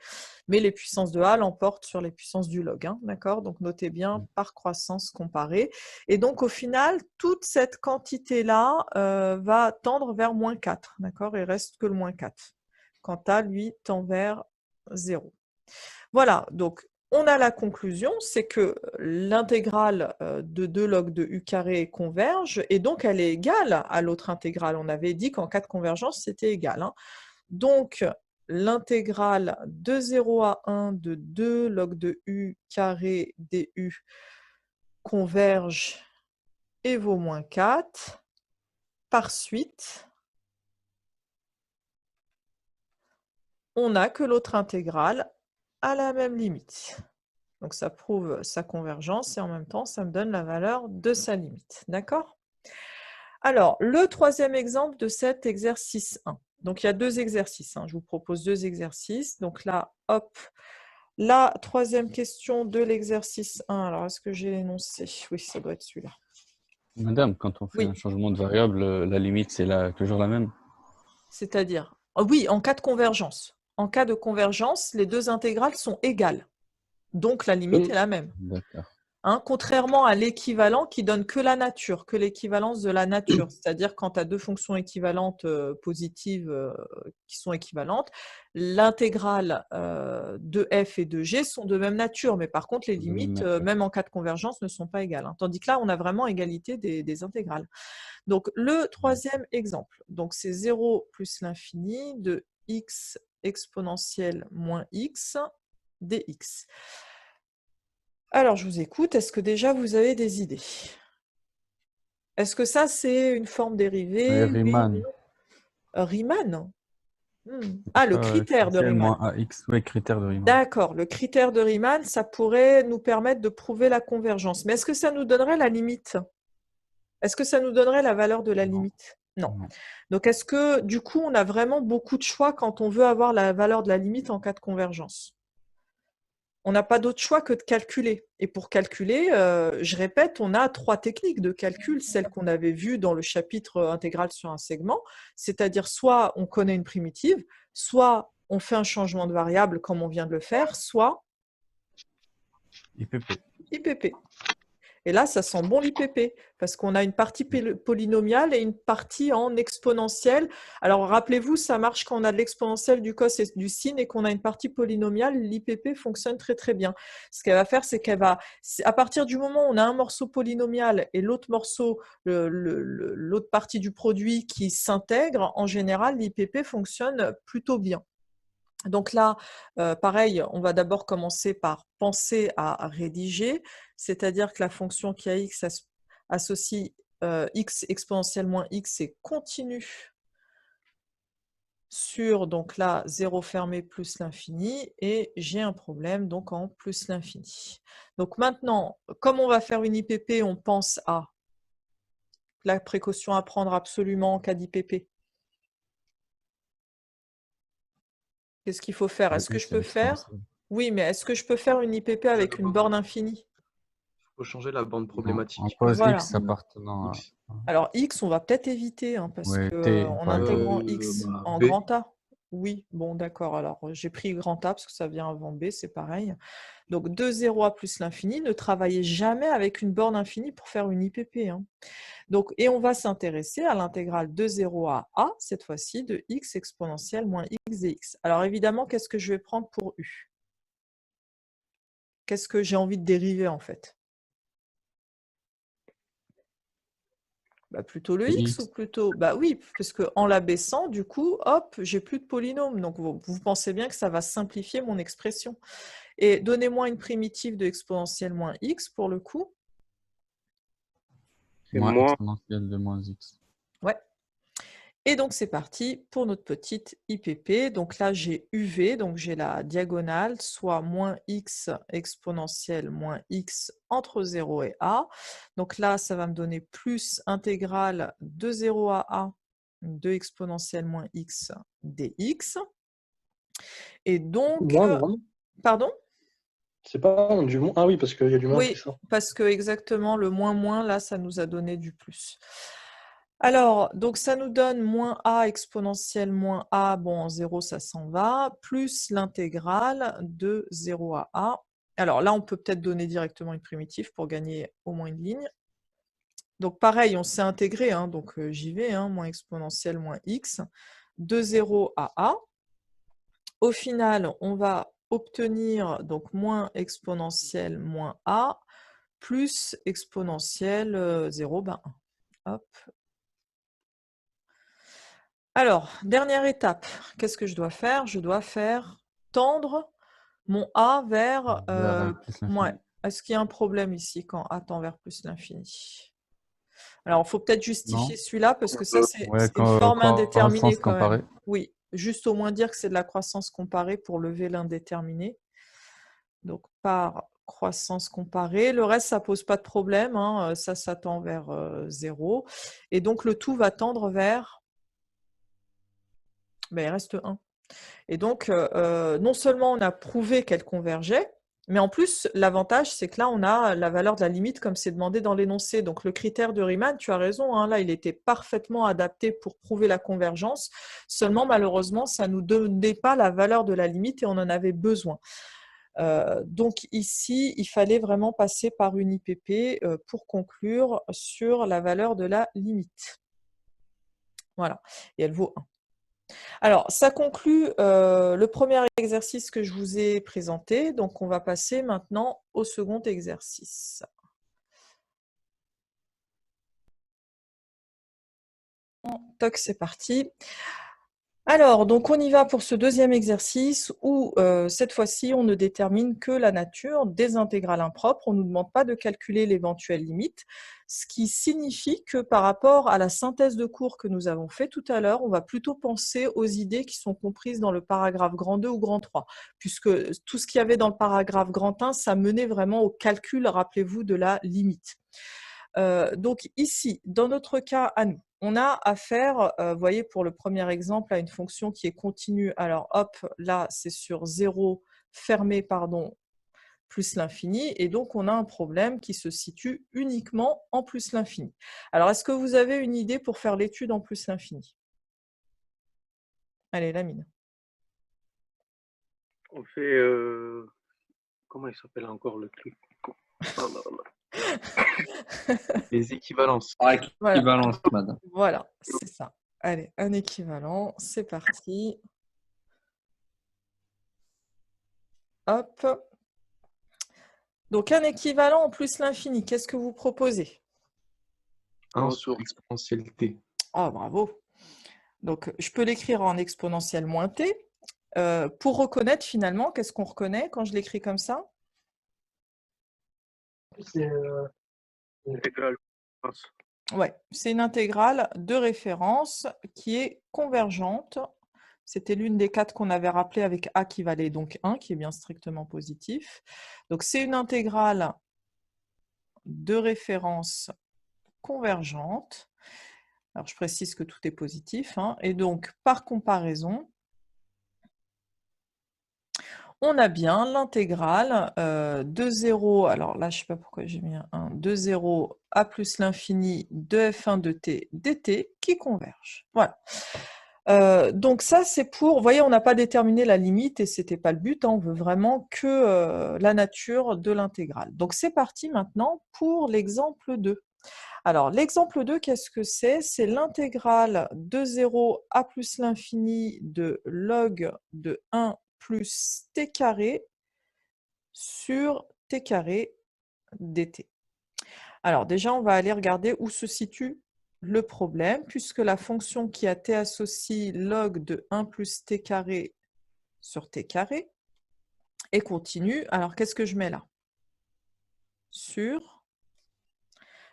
Mais les puissances de A l'emportent sur les puissances du log. Hein, d'accord? Donc, notez bien par croissance comparée. Et donc, au final, toute cette quantité-là va tendre vers moins 4. D'accord? Il reste que le moins 4. Quand A, lui, tend vers 0. Voilà, donc on a la conclusion, c'est que l'intégrale de 2 log de u carré converge, et donc elle est égale à l'autre intégrale. On avait dit qu'en cas de convergence, c'était égal. Hein. Donc, l'intégrale de 0 à 1 de 2 log de u carré du converge et vaut moins 4. Par suite, on n'a que l'autre intégrale à la même limite. Donc, ça prouve sa convergence et en même temps, ça me donne la valeur de sa limite. D'accord? Alors, le troisième exemple de cet exercice 1. Donc, il y a deux exercices. Je vous propose deux exercices. Donc là, hop, la troisième question de l'exercice 1. Alors, est-ce que j'ai énoncé? Oui, ça doit être celui-là. Madame, quand on fait Oui. un changement de variable, la limite, c'est toujours la même? C'est-à-dire? Oui, en cas de convergence. En cas de convergence, les deux intégrales sont égales. Donc, la limite est la même. D'accord. Contrairement à l'équivalent qui donne que la nature, que l'équivalence de la nature. C'est-à-dire quand tu as deux fonctions équivalentes positives qui sont équivalentes, l'intégrale de f et de g sont de même nature, mais par contre les limites, même en cas de convergence, ne sont pas égales. Tandis que là, on a vraiment égalité des intégrales. Donc le troisième exemple, donc c'est 0 plus l'infini de x exponentielle moins x dx. Alors, je vous écoute. Est-ce que déjà vous avez des idées? Est-ce que ça, c'est une forme dérivée? Riemann. Riemann? Ah, le critère de Riemann. Moins AX. Oui, critère de Riemann. D'accord, le critère de Riemann, ça pourrait nous permettre de prouver la convergence. Mais est-ce que ça nous donnerait la limite? Est-ce que ça nous donnerait la valeur de la limite? Non. Donc, est-ce que, du coup, on a vraiment beaucoup de choix quand on veut avoir la valeur de la limite en cas de convergence? On n'a pas d'autre choix que de calculer. Et pour calculer, je répète, on a trois techniques de calcul, celles qu'on avait vues dans le chapitre intégral sur un segment, c'est-à-dire soit on connaît une primitive, soit on fait un changement de variable comme on vient de le faire, soit IPP. IPP. Et là, ça sent bon l'IPP, parce qu'on a une partie polynomiale et une partie en exponentielle. Alors, rappelez-vous, ça marche quand on a de l'exponentielle, du cos et du sin, et qu'on a une partie polynomiale, l'IPP fonctionne très très bien. Ce qu'elle va faire, c'est qu'elle va, à partir du moment où on a un morceau polynomial et l'autre morceau, l'autre partie du produit qui s'intègre, en général, l'IPP fonctionne plutôt bien. Donc là, pareil, on va d'abord commencer par penser à rédiger, c'est-à-dire que la fonction qui a x associe x exponentielle moins x et continue sur, donc là, 0 fermé plus l'infini, et j'ai un problème donc en plus l'infini. Donc maintenant, comme on va faire une IPP, on pense à la précaution à prendre absolument en cas d'IPP. Qu'est-ce qu'il faut faire? Est-ce que je peux faire? Oui, mais est-ce que je peux faire une IPP avec une borne infinie? Il faut changer la borne problématique. On pose Voilà. x appartenant à... Alors x, on va peut-être éviter, parce Ouais, qu'en intégrant exemple. x en B. grand A. Oui, bon, d'accord. Alors, j'ai pris grand A parce que ça vient avant B, c'est pareil. Donc, de 0 à plus l'infini, ne travaillez jamais avec une borne infinie pour faire une IPP. Donc, et on va s'intéresser à l'intégrale de 0 à A, cette fois-ci, de x exponentielle moins x dx. Alors, évidemment, qu'est-ce que je vais prendre pour u? Qu'est-ce que j'ai envie de dériver, en fait? Plutôt le x ou plutôt... oui, parce qu'en l'abaissant, du coup, hop, j'ai plus de polynôme. Donc, vous pensez bien que ça va simplifier mon expression. Et donnez-moi une primitive de exponentielle moins x, pour le coup. Moins exponentielle de moins x. Ouais. Et donc, c'est parti pour notre petite IPP. Donc là, j'ai UV, donc j'ai la diagonale, soit moins x exponentielle moins x entre 0 et a. Donc là, ça va me donner plus intégrale de 0 à a de exponentielle moins x dx. Et donc... Moins. Pardon? C'est pas du moins. Ah oui, parce qu'il y a du moins Oui, qui sort. parce que exactement, le moins, là, ça nous a donné du plus. Alors, donc ça nous donne moins a exponentielle moins a, bon, en 0, ça s'en va, plus l'intégrale de 0 à a. Alors là, on peut peut-être donner directement une primitive pour gagner au moins une ligne. Donc pareil, on s'est intégré, donc j'y vais, moins exponentielle moins x, de 0 à a. Au final, on va obtenir donc moins exponentielle moins a, plus exponentielle 0, 1. Hop. Alors, dernière étape, qu'est-ce que je dois faire? Je dois faire tendre mon A vers... Vers plus ouais. l'infini. Est-ce qu'il y a un problème ici quand A tend vers plus l'infini? Alors, il faut peut-être justifier Non? celui-là parce que ça, c'est Ouais, une forme indéterminée croissance quand même. comparée. Oui, juste au moins dire que c'est de la croissance comparée pour lever l'indéterminé. Donc, par croissance comparée. Le reste, ça pose pas de problème, hein. Ça tend vers 0. Et donc, le tout va tendre vers... Ben, il reste 1. Et donc, non seulement on a prouvé qu'elle convergeait, mais en plus, l'avantage, c'est que là, on a la valeur de la limite comme c'est demandé dans l'énoncé. Donc, le critère de Riemann, tu as raison, hein, là, il était parfaitement adapté pour prouver la convergence. Seulement, malheureusement, ça ne nous donnait pas la valeur de la limite et on en avait besoin. Donc ici, il fallait vraiment passer par une IPP pour conclure sur la valeur de la limite. Voilà, et elle vaut 1. Alors, ça conclut le premier exercice que je vous ai présenté. Donc, on va passer maintenant au second exercice. Toc, c'est parti. Alors, donc on y va pour ce deuxième exercice où cette fois-ci, on ne détermine que la nature des intégrales impropres. On ne nous demande pas de calculer l'éventuelle limite, ce qui signifie que par rapport à la synthèse de cours que nous avons fait tout à l'heure, on va plutôt penser aux idées qui sont comprises dans le paragraphe grand 2 ou grand 3, puisque tout ce qu'il y avait dans le paragraphe grand 1, ça menait vraiment au calcul, rappelez-vous, de la limite. Donc ici, dans notre cas à nous, on a affaire, vous voyez, pour le premier exemple, à une fonction qui est continue. Alors hop, là, c'est sur 0 fermé, pardon, plus l'infini. Et donc, on a un problème qui se situe uniquement en plus l'infini. Alors, est-ce que vous avez une idée pour faire l'étude en plus l'infini? Allez, Lamine. On fait... comment il s'appelle encore le truc? Oh là là. Les équivalences. Voilà, Équivalence, madame. voilà, c'est ça. Allez, un équivalent, c'est parti. Hop. Donc, un équivalent en plus l'infini, qu'est-ce que vous proposez? 1 sur exponentielle t. Ah, bravo. Donc, je peux l'écrire en exponentielle moins t. Pour reconnaître finalement, qu'est-ce qu'on reconnaît quand je l'écris comme ça? C'est Intégrale. Ouais, c'est une intégrale de référence qui est convergente. C'était l'une des 4 qu'on avait rappelé avec a qui valait donc 1, qui est bien strictement positif. Donc, c'est une intégrale de référence convergente. Alors, je précise que tout est positif, hein. Et donc, par comparaison, on a bien l'intégrale de 0, alors là, je ne sais pas pourquoi j'ai mis un 1, de 0 à plus l'infini de f1 de t dt qui converge. Voilà. Donc ça, c'est pour... Vous voyez, on n'a pas déterminé la limite et ce n'était pas le but, hein, on veut vraiment que la nature de l'intégrale. Donc c'est parti maintenant pour l'exemple 2. Alors, l'exemple 2, qu'est-ce que c'est? C'est l'intégrale de 0 à plus l'infini de log de 1 plus t carré sur t carré dt. Alors déjà, on va aller regarder où se situe le problème, puisque la fonction qui a t associe log de 1 plus t carré sur t carré est continue. Alors, qu'est-ce que je mets là? Sur...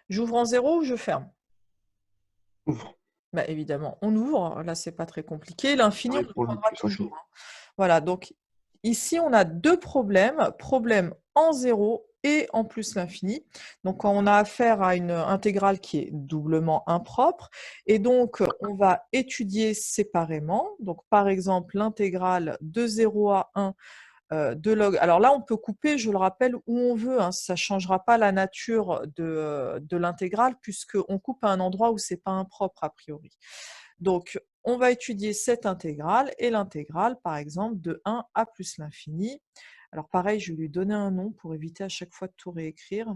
J'ouvre en 0 ou je ferme? Ouvre. Bah, évidemment, on ouvre. Là, c'est pas très compliqué. L'infini, on Pareil le pour le prendra plus toujours, infini. hein. Voilà, donc ici, on a deux problèmes. Problème en 0 et en plus l'infini. Donc, quand on a affaire à une intégrale qui est doublement impropre, et donc, on va étudier séparément. Donc, par exemple, l'intégrale de 0 à 1 de log. Alors là, on peut couper, je le rappelle, où on veut, hein. Ça ne changera pas la nature de l'intégrale, puisqu'on coupe à un endroit où ce n'est pas impropre a priori. Donc, on va étudier cette intégrale et l'intégrale, par exemple, de 1 à plus l'infini. Alors pareil, je vais lui donner un nom pour éviter à chaque fois de tout réécrire.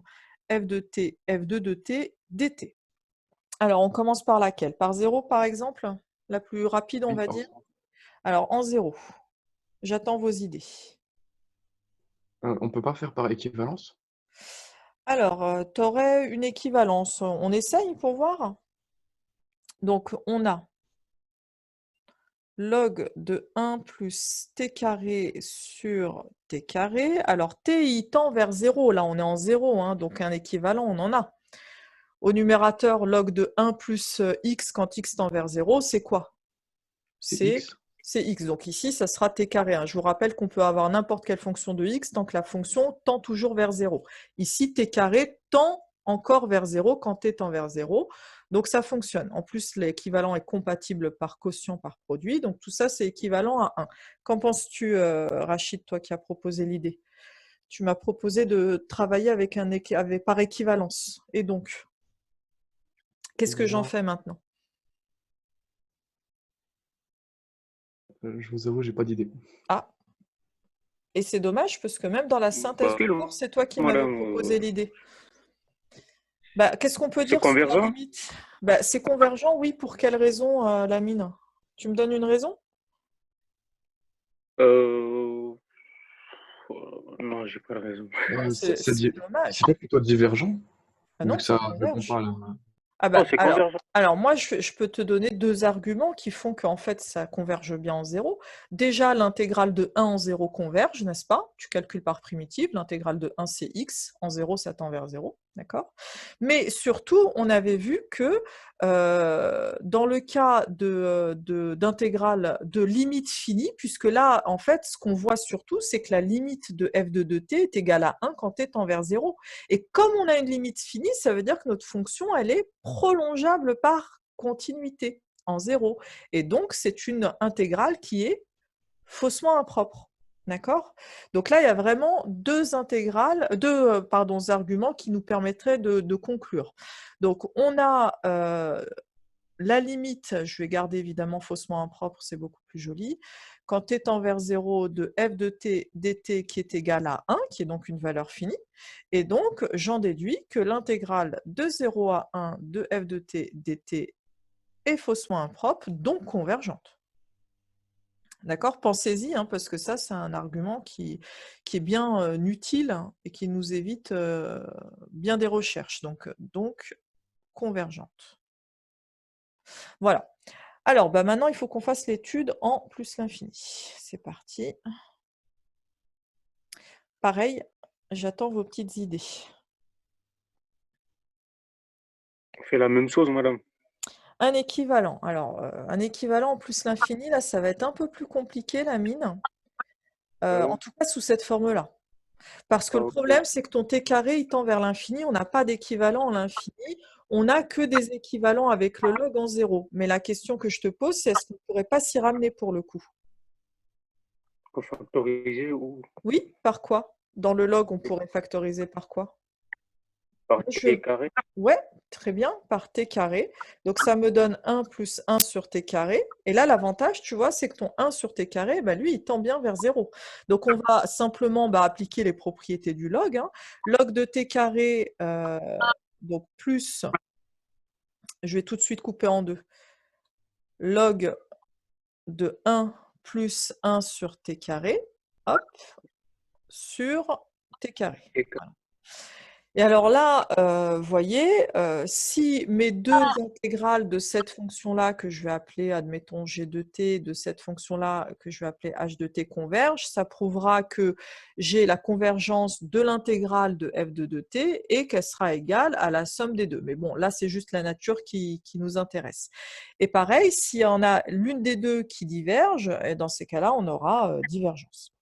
f de t, f2 de t, dt. Alors, on commence par laquelle? Par 0, par exemple? La plus rapide, on Oui, va pardon. dire? Alors, en 0, j'attends vos idées. On ne peut pas faire par équivalence? Alors, tu aurais une équivalence. On essaye pour voir? Donc, on a log de 1 plus t carré sur t carré. Alors, t, il tend vers 0. Là, on est en 0, hein, donc un équivalent, on en a. Au numérateur, log de 1 plus x quand x tend vers 0, c'est quoi? C'est x. Donc ici, ça sera t carré. Hein. Je vous rappelle qu'on peut avoir n'importe quelle fonction de x tant que la fonction tend toujours vers 0. Ici, t carré tend encore vers 0 quand t tend vers 0. Donc ça fonctionne. En plus, l'équivalent est compatible par quotient, par produit. Donc tout ça, c'est équivalent à 1. Qu'en penses-tu, Rachid, toi qui as proposé l'idée? Tu m'as proposé de travailler avec par équivalence. Et donc, qu'est-ce que j'en fais maintenant? Je vous avoue, j'ai pas d'idée. Ah, et c'est dommage parce que même dans la synthèse du cours, c'est toi qui m'avais proposé l'idée. Bah, qu'est-ce qu'on peut dire sur la limite? Bah, c'est convergent, oui. Pour quelle raison, Lamine? Tu me donnes une raison? Non, j'ai pas de raison. C'est dommage. C'est pas plutôt divergent? Ah non, Vu que ça ça répond converge. pas à la... Ah bah, c'est convergent. alors moi, je peux te donner deux arguments qui font qu'en fait, ça converge bien en 0. Déjà, l'intégrale de 1 en 0 converge, n'est-ce pas? Tu calcules par primitive, l'intégrale de 1, c'est x, en 0, ça tend vers 0, d'accord? Mais surtout, on avait vu que dans le cas d'intégrale de limite finie, puisque là, en fait, ce qu'on voit surtout, c'est que la limite de f de t est égale à 1 quand t tend vers 0. Et comme on a une limite finie, ça veut dire que notre fonction, elle est prolongeable par continuité en 0. Et donc, c'est une intégrale qui est faussement impropre. D'accord? Donc là, il y a vraiment deux arguments qui nous permettraient de conclure. Donc, on a la limite, je vais garder évidemment faussement impropre, c'est beaucoup plus joli. Quand t tend vers 0 de f de t dt qui est égal à 1, qui est donc une valeur finie. Et donc, j'en déduis que l'intégrale de 0 à 1 de f de t dt est faussement impropre, donc convergente. D'accord? Pensez-y, hein, parce que ça, c'est un argument qui est bien utile et qui nous évite bien des recherches. Donc convergente. Voilà. Alors, bah maintenant, il faut qu'on fasse l'étude en plus l'infini. C'est parti. Pareil, j'attends vos petites idées. On fait la même chose, madame. Un équivalent. Alors, un équivalent en plus l'infini, là, ça va être un peu plus compliqué, la mine. En tout cas, sous cette forme-là. Parce que le problème, c'est que ton t carré, il tend vers l'infini. On n'a pas d'équivalent à l'infini. On n'a que des équivalents avec le log en 0. Mais la question que je te pose, c'est est-ce qu'on ne pourrait pas s'y ramener pour le coup? Pour factoriser ou... Oui, par quoi? Dans le log, on pourrait factoriser par quoi? Par t carré. Ouais, très bien, par t carré. Donc, ça me donne 1 plus 1 sur t carré. Et là, l'avantage, tu vois, c'est que ton 1 sur t carré, bah, lui, il tend bien vers 0. Donc, on va simplement appliquer les propriétés du log. Hein. Log de t carré, donc plus, je vais tout de suite couper en deux. Log de 1 plus 1 sur t carré, hop, sur t carré. Voilà. Et alors là, vous voyez, si mes deux intégrales de cette fonction-là, que je vais appeler, admettons, g de t, de cette fonction-là, que je vais appeler h de t, convergent, ça prouvera que j'ai la convergence de l'intégrale de f de t et qu'elle sera égale à la somme des deux. Mais bon, là, c'est juste la nature qui nous intéresse. Et pareil, s'il y en a l'une des deux qui diverge, et dans ces cas-là, on aura divergence.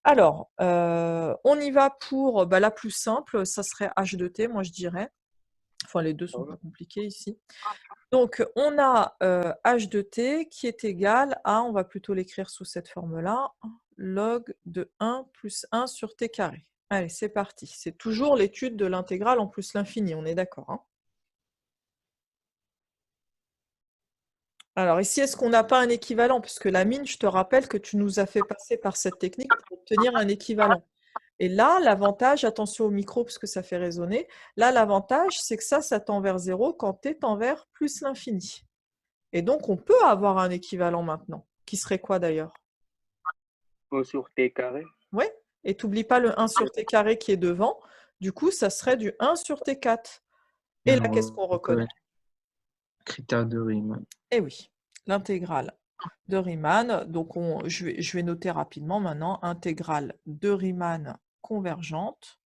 Alors, on y va pour la plus simple, ça serait h de t, moi je dirais. Enfin, les deux sont pas compliqués ici. Donc, on a h de t qui est égal à, on va plutôt l'écrire sous cette forme-là, log de 1 plus 1 sur t carré. Allez, c'est parti. C'est toujours l'étude de l'intégrale en plus l'infini, on est d'accord, hein? Alors ici, est-ce qu'on n'a pas un équivalent? Puisque la mine, je te rappelle que tu nous as fait passer par cette technique pour obtenir un équivalent. Et là, l'avantage, attention au micro parce que ça fait résonner, là, l'avantage, c'est que ça tend vers 0 quand t tend vers plus l'infini. Et donc, on peut avoir un équivalent maintenant, qui serait quoi d'ailleurs? 1 sur t carré. Oui, et tu n'oublies pas le 1 sur t carré qui est devant. Du coup, ça serait du 1 sur t4. Et là, qu'est-ce qu'on reconnaît? Critère de Riemann. Eh oui, l'intégrale de Riemann. Donc, je vais noter rapidement maintenant intégrale de Riemann convergente.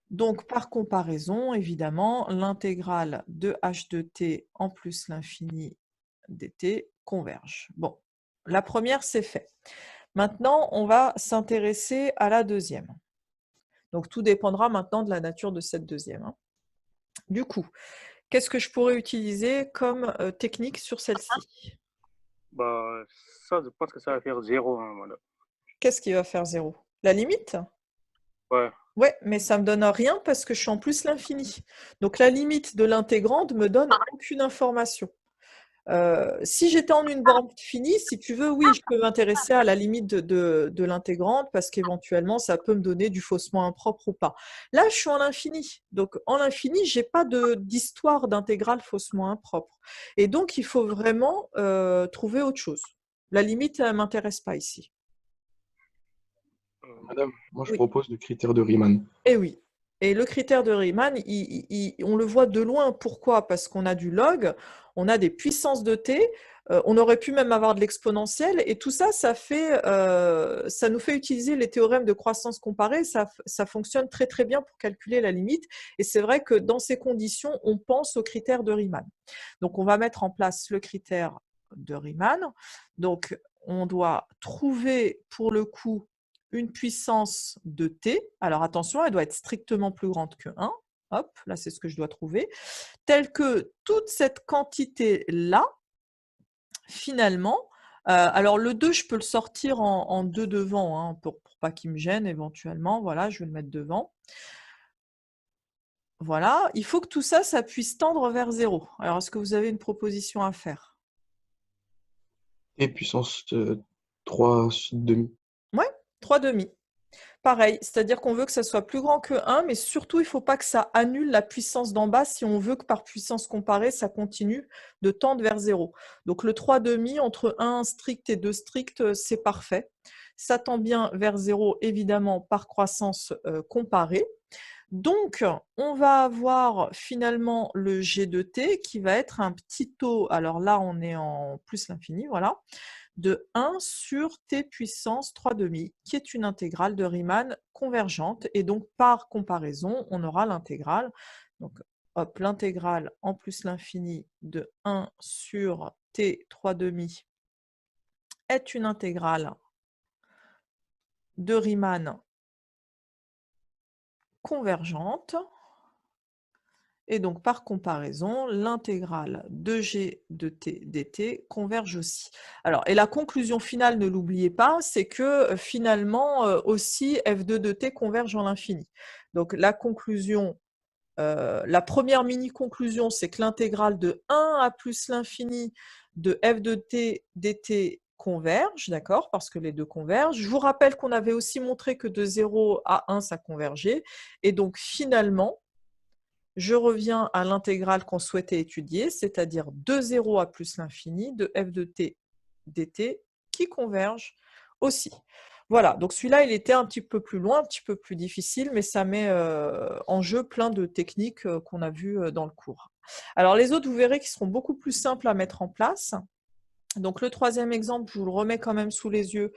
Donc, par comparaison, évidemment, l'intégrale de h de t en plus l'infini dt converge. Bon, la première, c'est fait. Maintenant, on va s'intéresser à la deuxième. Donc, tout dépendra maintenant de la nature de cette deuxième. Hein. Du coup, qu'est-ce que je pourrais utiliser comme technique sur celle-ci? Bah, ça, je pense que ça va faire 0, hein, madame. Qu'est-ce qui va faire 0? La limite? Ouais. Ouais, mais ça me donne rien parce que je suis en plus l'infini. Donc la limite de l'intégrande me donne aucune information. Si j'étais en une borne finie, si tu veux, oui, je peux m'intéresser à la limite de l'intégrande parce qu'éventuellement, ça peut me donner du faussement impropre ou pas. Là, je suis en l'infini. Donc, en l'infini, je n'ai pas d'histoire d'intégrale faussement impropre. Et donc, il faut vraiment trouver autre chose. La limite, elle ne m'intéresse pas ici. Madame, moi je Oui. propose le critère de Riemann. Eh oui. Et le critère de Riemann, on le voit de loin. Pourquoi? Parce qu'on a du log, on a des puissances de t, on aurait pu même avoir de l'exponentielle, et tout ça, ça nous fait utiliser les théorèmes de croissance comparée. Ça fonctionne très très bien pour calculer la limite. Et c'est vrai que dans ces conditions, on pense au critère de Riemann. Donc, on va mettre en place le critère de Riemann. Donc, on doit trouver pour le coup une puissance de t, alors attention, elle doit être strictement plus grande que 1, hop, là c'est ce que je dois trouver, telle que toute cette quantité-là, finalement, alors le 2, je peux le sortir en 2 devant, hein, pour pas qu'il me gêne éventuellement, voilà, je vais le mettre devant. Voilà, il faut que tout ça, ça puisse tendre vers 0. Alors, est-ce que vous avez une proposition à faire? Et puissance 3 demi. Ouais, 3 demi. Pareil, c'est-à-dire qu'on veut que ça soit plus grand que 1, mais surtout, il ne faut pas que ça annule la puissance d'en bas si on veut que par puissance comparée, ça continue de tendre vers 0. Donc le 3,5 entre 1 strict et 2 strict, c'est parfait. Ça tend bien vers 0, évidemment, par croissance comparée. Donc, on va avoir finalement le G de t qui va être un petit taux, alors là, on est en plus l'infini, voilà, de 1 sur t puissance 3,5, qui est une intégrale de Riemann convergente. Et donc, par comparaison, on aura l'intégrale. Donc, hop, l'intégrale en plus l'infini de 1 sur t 3,5 est une intégrale de Riemann convergente. Et donc, par comparaison, l'intégrale de g de t dt converge aussi. Alors, et la conclusion finale, ne l'oubliez pas, c'est que finalement, aussi, f2 de t converge en l'infini. Donc, la conclusion, la première mini-conclusion, c'est que l'intégrale de 1 à plus l'infini de f de t dt converge, d'accord, parce que les deux convergent. Je vous rappelle qu'on avait aussi montré que de 0 à 1, ça convergeait. Et donc, finalement, je reviens à l'intégrale qu'on souhaitait étudier, c'est-à-dire de 0 à plus l'infini de f de t dt qui converge aussi. Voilà, donc celui-là, il était un petit peu plus loin, un petit peu plus difficile, mais ça met en jeu plein de techniques qu'on a vues dans le cours. Alors les autres, vous verrez qu'ils seront beaucoup plus simples à mettre en place. Donc le troisième exemple, je vous le remets quand même sous les yeux,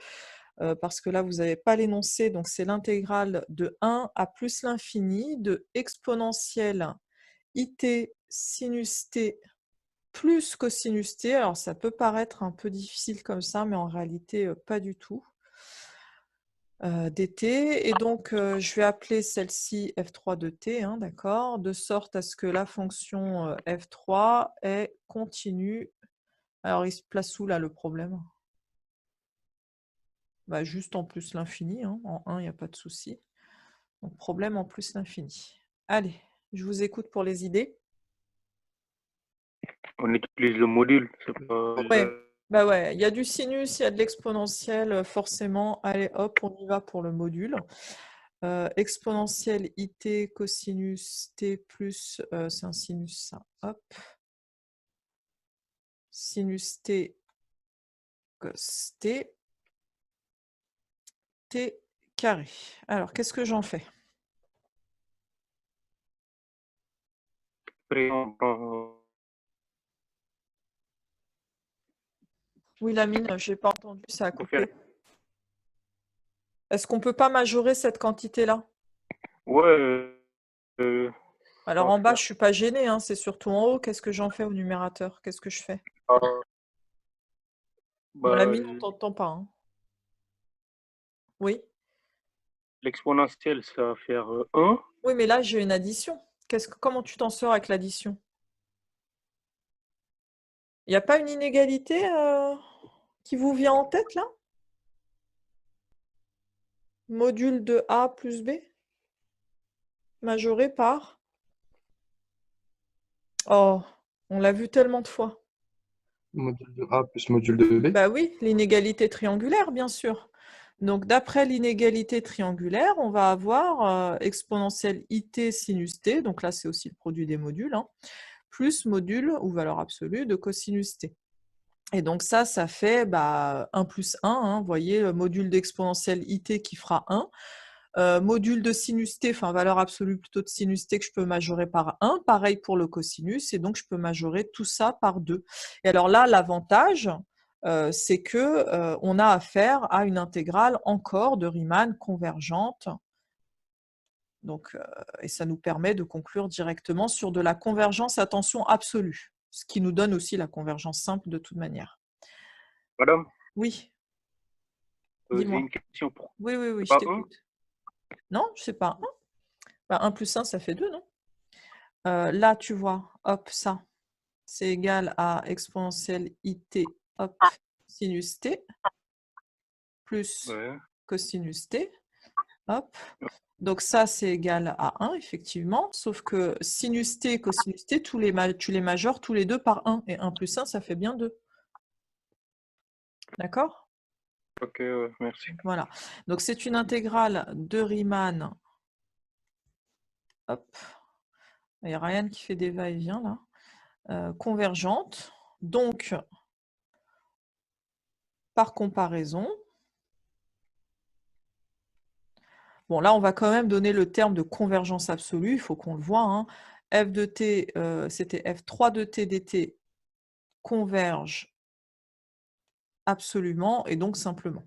parce que là, vous n'avez pas l'énoncé, donc c'est l'intégrale de 1 à plus l'infini de exponentielle it sinus t plus cosinus t. Alors, ça peut paraître un peu difficile comme ça, mais en réalité, pas du tout. dt. Et donc, je vais appeler celle-ci f3 de t, hein, d'accord, de sorte à ce que la fonction f3 est continue. Alors, il se place où là le problème? Bah, juste en plus l'infini, hein. En 1, il n'y a pas de souci. Donc, problème en plus l'infini. Allez, je vous écoute pour les idées. On utilise le module. Ouais, bah ouais, il y a du sinus, il y a de l'exponentielle, forcément. Allez, hop, on y va pour le module. Exponentielle it cosinus t plus, c'est un sinus, ça. Hop. Sinus t cos t, t carré. Alors, qu'est-ce que j'en fais? Après, on prend Oui, Lamine, je n'ai pas entendu, ça a On peut faire... coupé. Est-ce qu'on ne peut pas majorer cette quantité-là? Ouais, Alors on va en bas, faire... je ne suis pas gênée, hein, c'est surtout en haut. Qu'est-ce que j'en fais au numérateur? Qu'est-ce que je fais? Bon, bah, Lamine, on ne t'entend pas, hein. Oui? l'exponentielle, ça va faire 1. Oui, mais là, j'ai une addition. Comment tu t'en sors avec l'addition? Il n'y a pas une inégalité qui vous vient en tête, là? Module de A plus B, majoré par... Oh, on l'a vu tellement de fois. Module de A plus module de B. Bah oui, l'inégalité triangulaire, bien sûr. Donc, d'après l'inégalité triangulaire, on va avoir exponentielle IT sinus T, donc là, c'est aussi le produit des modules, hein, plus module ou valeur absolue de cosinus T. Et donc ça fait 1 plus 1, hein, vous voyez, le module d'exponentielle IT qui fera 1. Module de sinus T, enfin valeur absolue plutôt de sinus T que je peux majorer par 1. Pareil pour le cosinus, et donc je peux majorer tout ça par 2. Et alors là, l'avantage, c'est que on a affaire à une intégrale encore de Riemann convergente. Donc, et ça nous permet de conclure directement sur de la convergence à tension absolue, ce qui nous donne aussi la convergence simple de toute manière. Madame, Oui, j'ai dis-moi. une question pour... Oui, oui, oui, je pas 1? t'écoute. Non, je sais pas 1. 1 plus 1, ça fait 2, non? Là, tu vois, hop, ça, c'est égal à exponentielle IT, hop, sinus T, plus Ouais. cosinus T, hop. Donc ça, c'est égal à 1, effectivement, sauf que sinus T et cosinus T, tu les majores tous les deux par 1, et 1 plus 1, ça fait bien 2. D'accord? Ok, merci. Voilà. Donc c'est une intégrale de Riemann, hop, il y a Ryan qui fait des va-et-vient là, convergente. Donc, par comparaison, bon là on va quand même donner le terme de convergence absolue, il faut qu'on le voit, hein. F de t, c'était F3 de t dt converge absolument et donc simplement.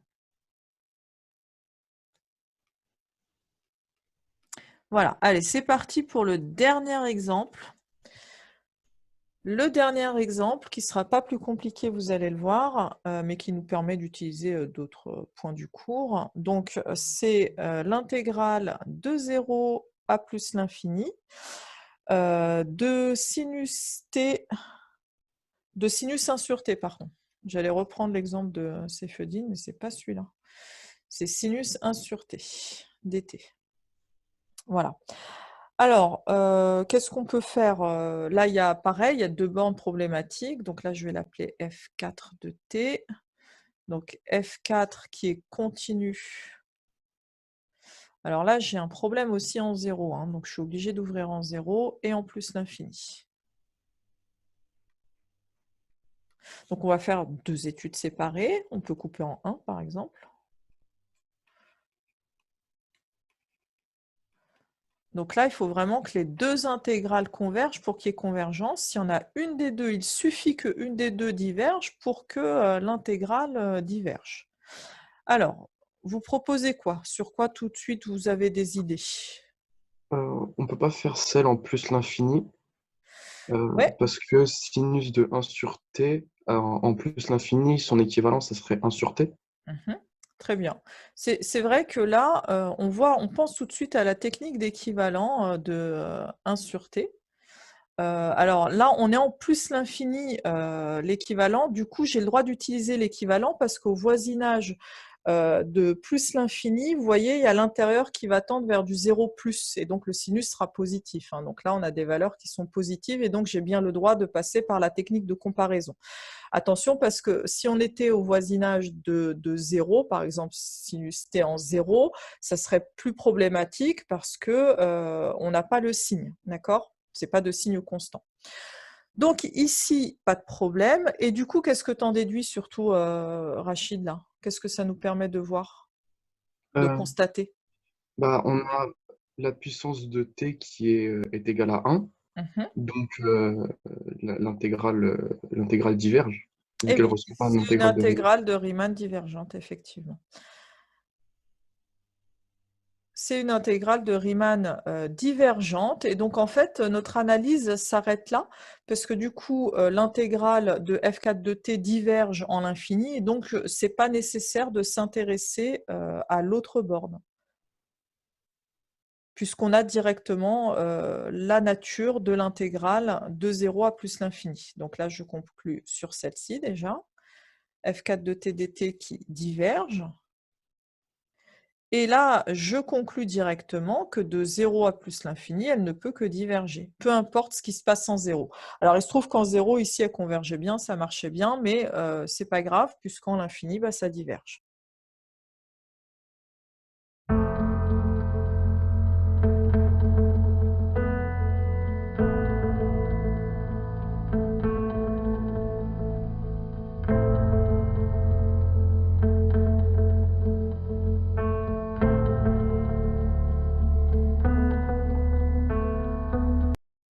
Voilà, allez, c'est parti pour le dernier exemple. Le dernier exemple, qui ne sera pas plus compliqué, vous allez le voir, mais qui nous permet d'utiliser d'autres points du cours. Donc, c'est l'intégrale de 0 à plus l'infini de sinus t, de sinus 1 sur t, par contre. J'allais reprendre l'exemple de Seyfedine, mais ce n'est pas celui-là. C'est sinus 1 sur t, dt. Voilà. Alors, qu'est-ce qu'on peut faire? Là, il y a pareil, il y a 2 bornes problématiques. Donc là, je vais l'appeler F4 de t. Donc F4 qui est continu. Alors là, j'ai un problème aussi en 0, hein, donc je suis obligée d'ouvrir en 0 et en plus l'infini. Donc on va faire 2 études séparées. On peut couper en 1, par exemple. Donc là, il faut vraiment que les 2 intégrales convergent pour qu'il y ait convergence. S'il y en a une des deux, il suffit qu'une des deux diverge pour que l'intégrale diverge. Alors, vous proposez quoi? Sur quoi tout de suite vous avez des idées? On ne peut pas faire celle en plus l'infini, Ouais. parce que sinus de 1 sur t, en plus l'infini, son équivalent, ça serait 1 sur t. Mhm. Très bien. C'est vrai que là, on pense tout de suite à la technique d'équivalent de 1 sur t. Alors là, on est en plus l'infini, l'équivalent. Du coup, j'ai le droit d'utiliser l'équivalent parce qu'au voisinage de plus l'infini, vous voyez, il y a l'intérieur qui va tendre vers du 0 plus, et donc le sinus sera positif, hein. Donc là, on a des valeurs qui sont positives, et donc j'ai bien le droit de passer par la technique de comparaison. Attention, parce que si on était au voisinage de 0, par exemple, sinus t en 0, ça serait plus problématique parce qu'on n'a pas le signe, d'accord? Ce n'est pas de signe constant. Donc ici, pas de problème. Et du coup, qu'est-ce que tu en déduis surtout, Rachid, là? Qu'est-ce que ça nous permet de voir, de Euh, constater? On a la puissance de t qui est égale à 1, Mhm. donc l'intégrale diverge. vu Et qu'elle ne oui, reçoit pas c'est une intégrale de Riemann. intégrale de Riemann divergente, effectivement. C'est une intégrale de Riemann divergente. Et donc, en fait, notre analyse s'arrête là, parce que du coup, l'intégrale de f4 de t diverge en l'infini, et donc, ce n'est pas nécessaire de s'intéresser à l'autre borne, puisqu'on a directement la nature de l'intégrale de 0 à plus l'infini. Donc là, je conclus sur celle-ci déjà. f4 de t dt qui diverge. Et là, je conclus directement que de 0 à plus l'infini, elle ne peut que diverger, peu importe ce qui se passe en 0. Alors, il se trouve qu'en 0, ici, elle convergeait bien, ça marchait bien, mais ce n'est pas grave, puisqu'en l'infini, ça diverge.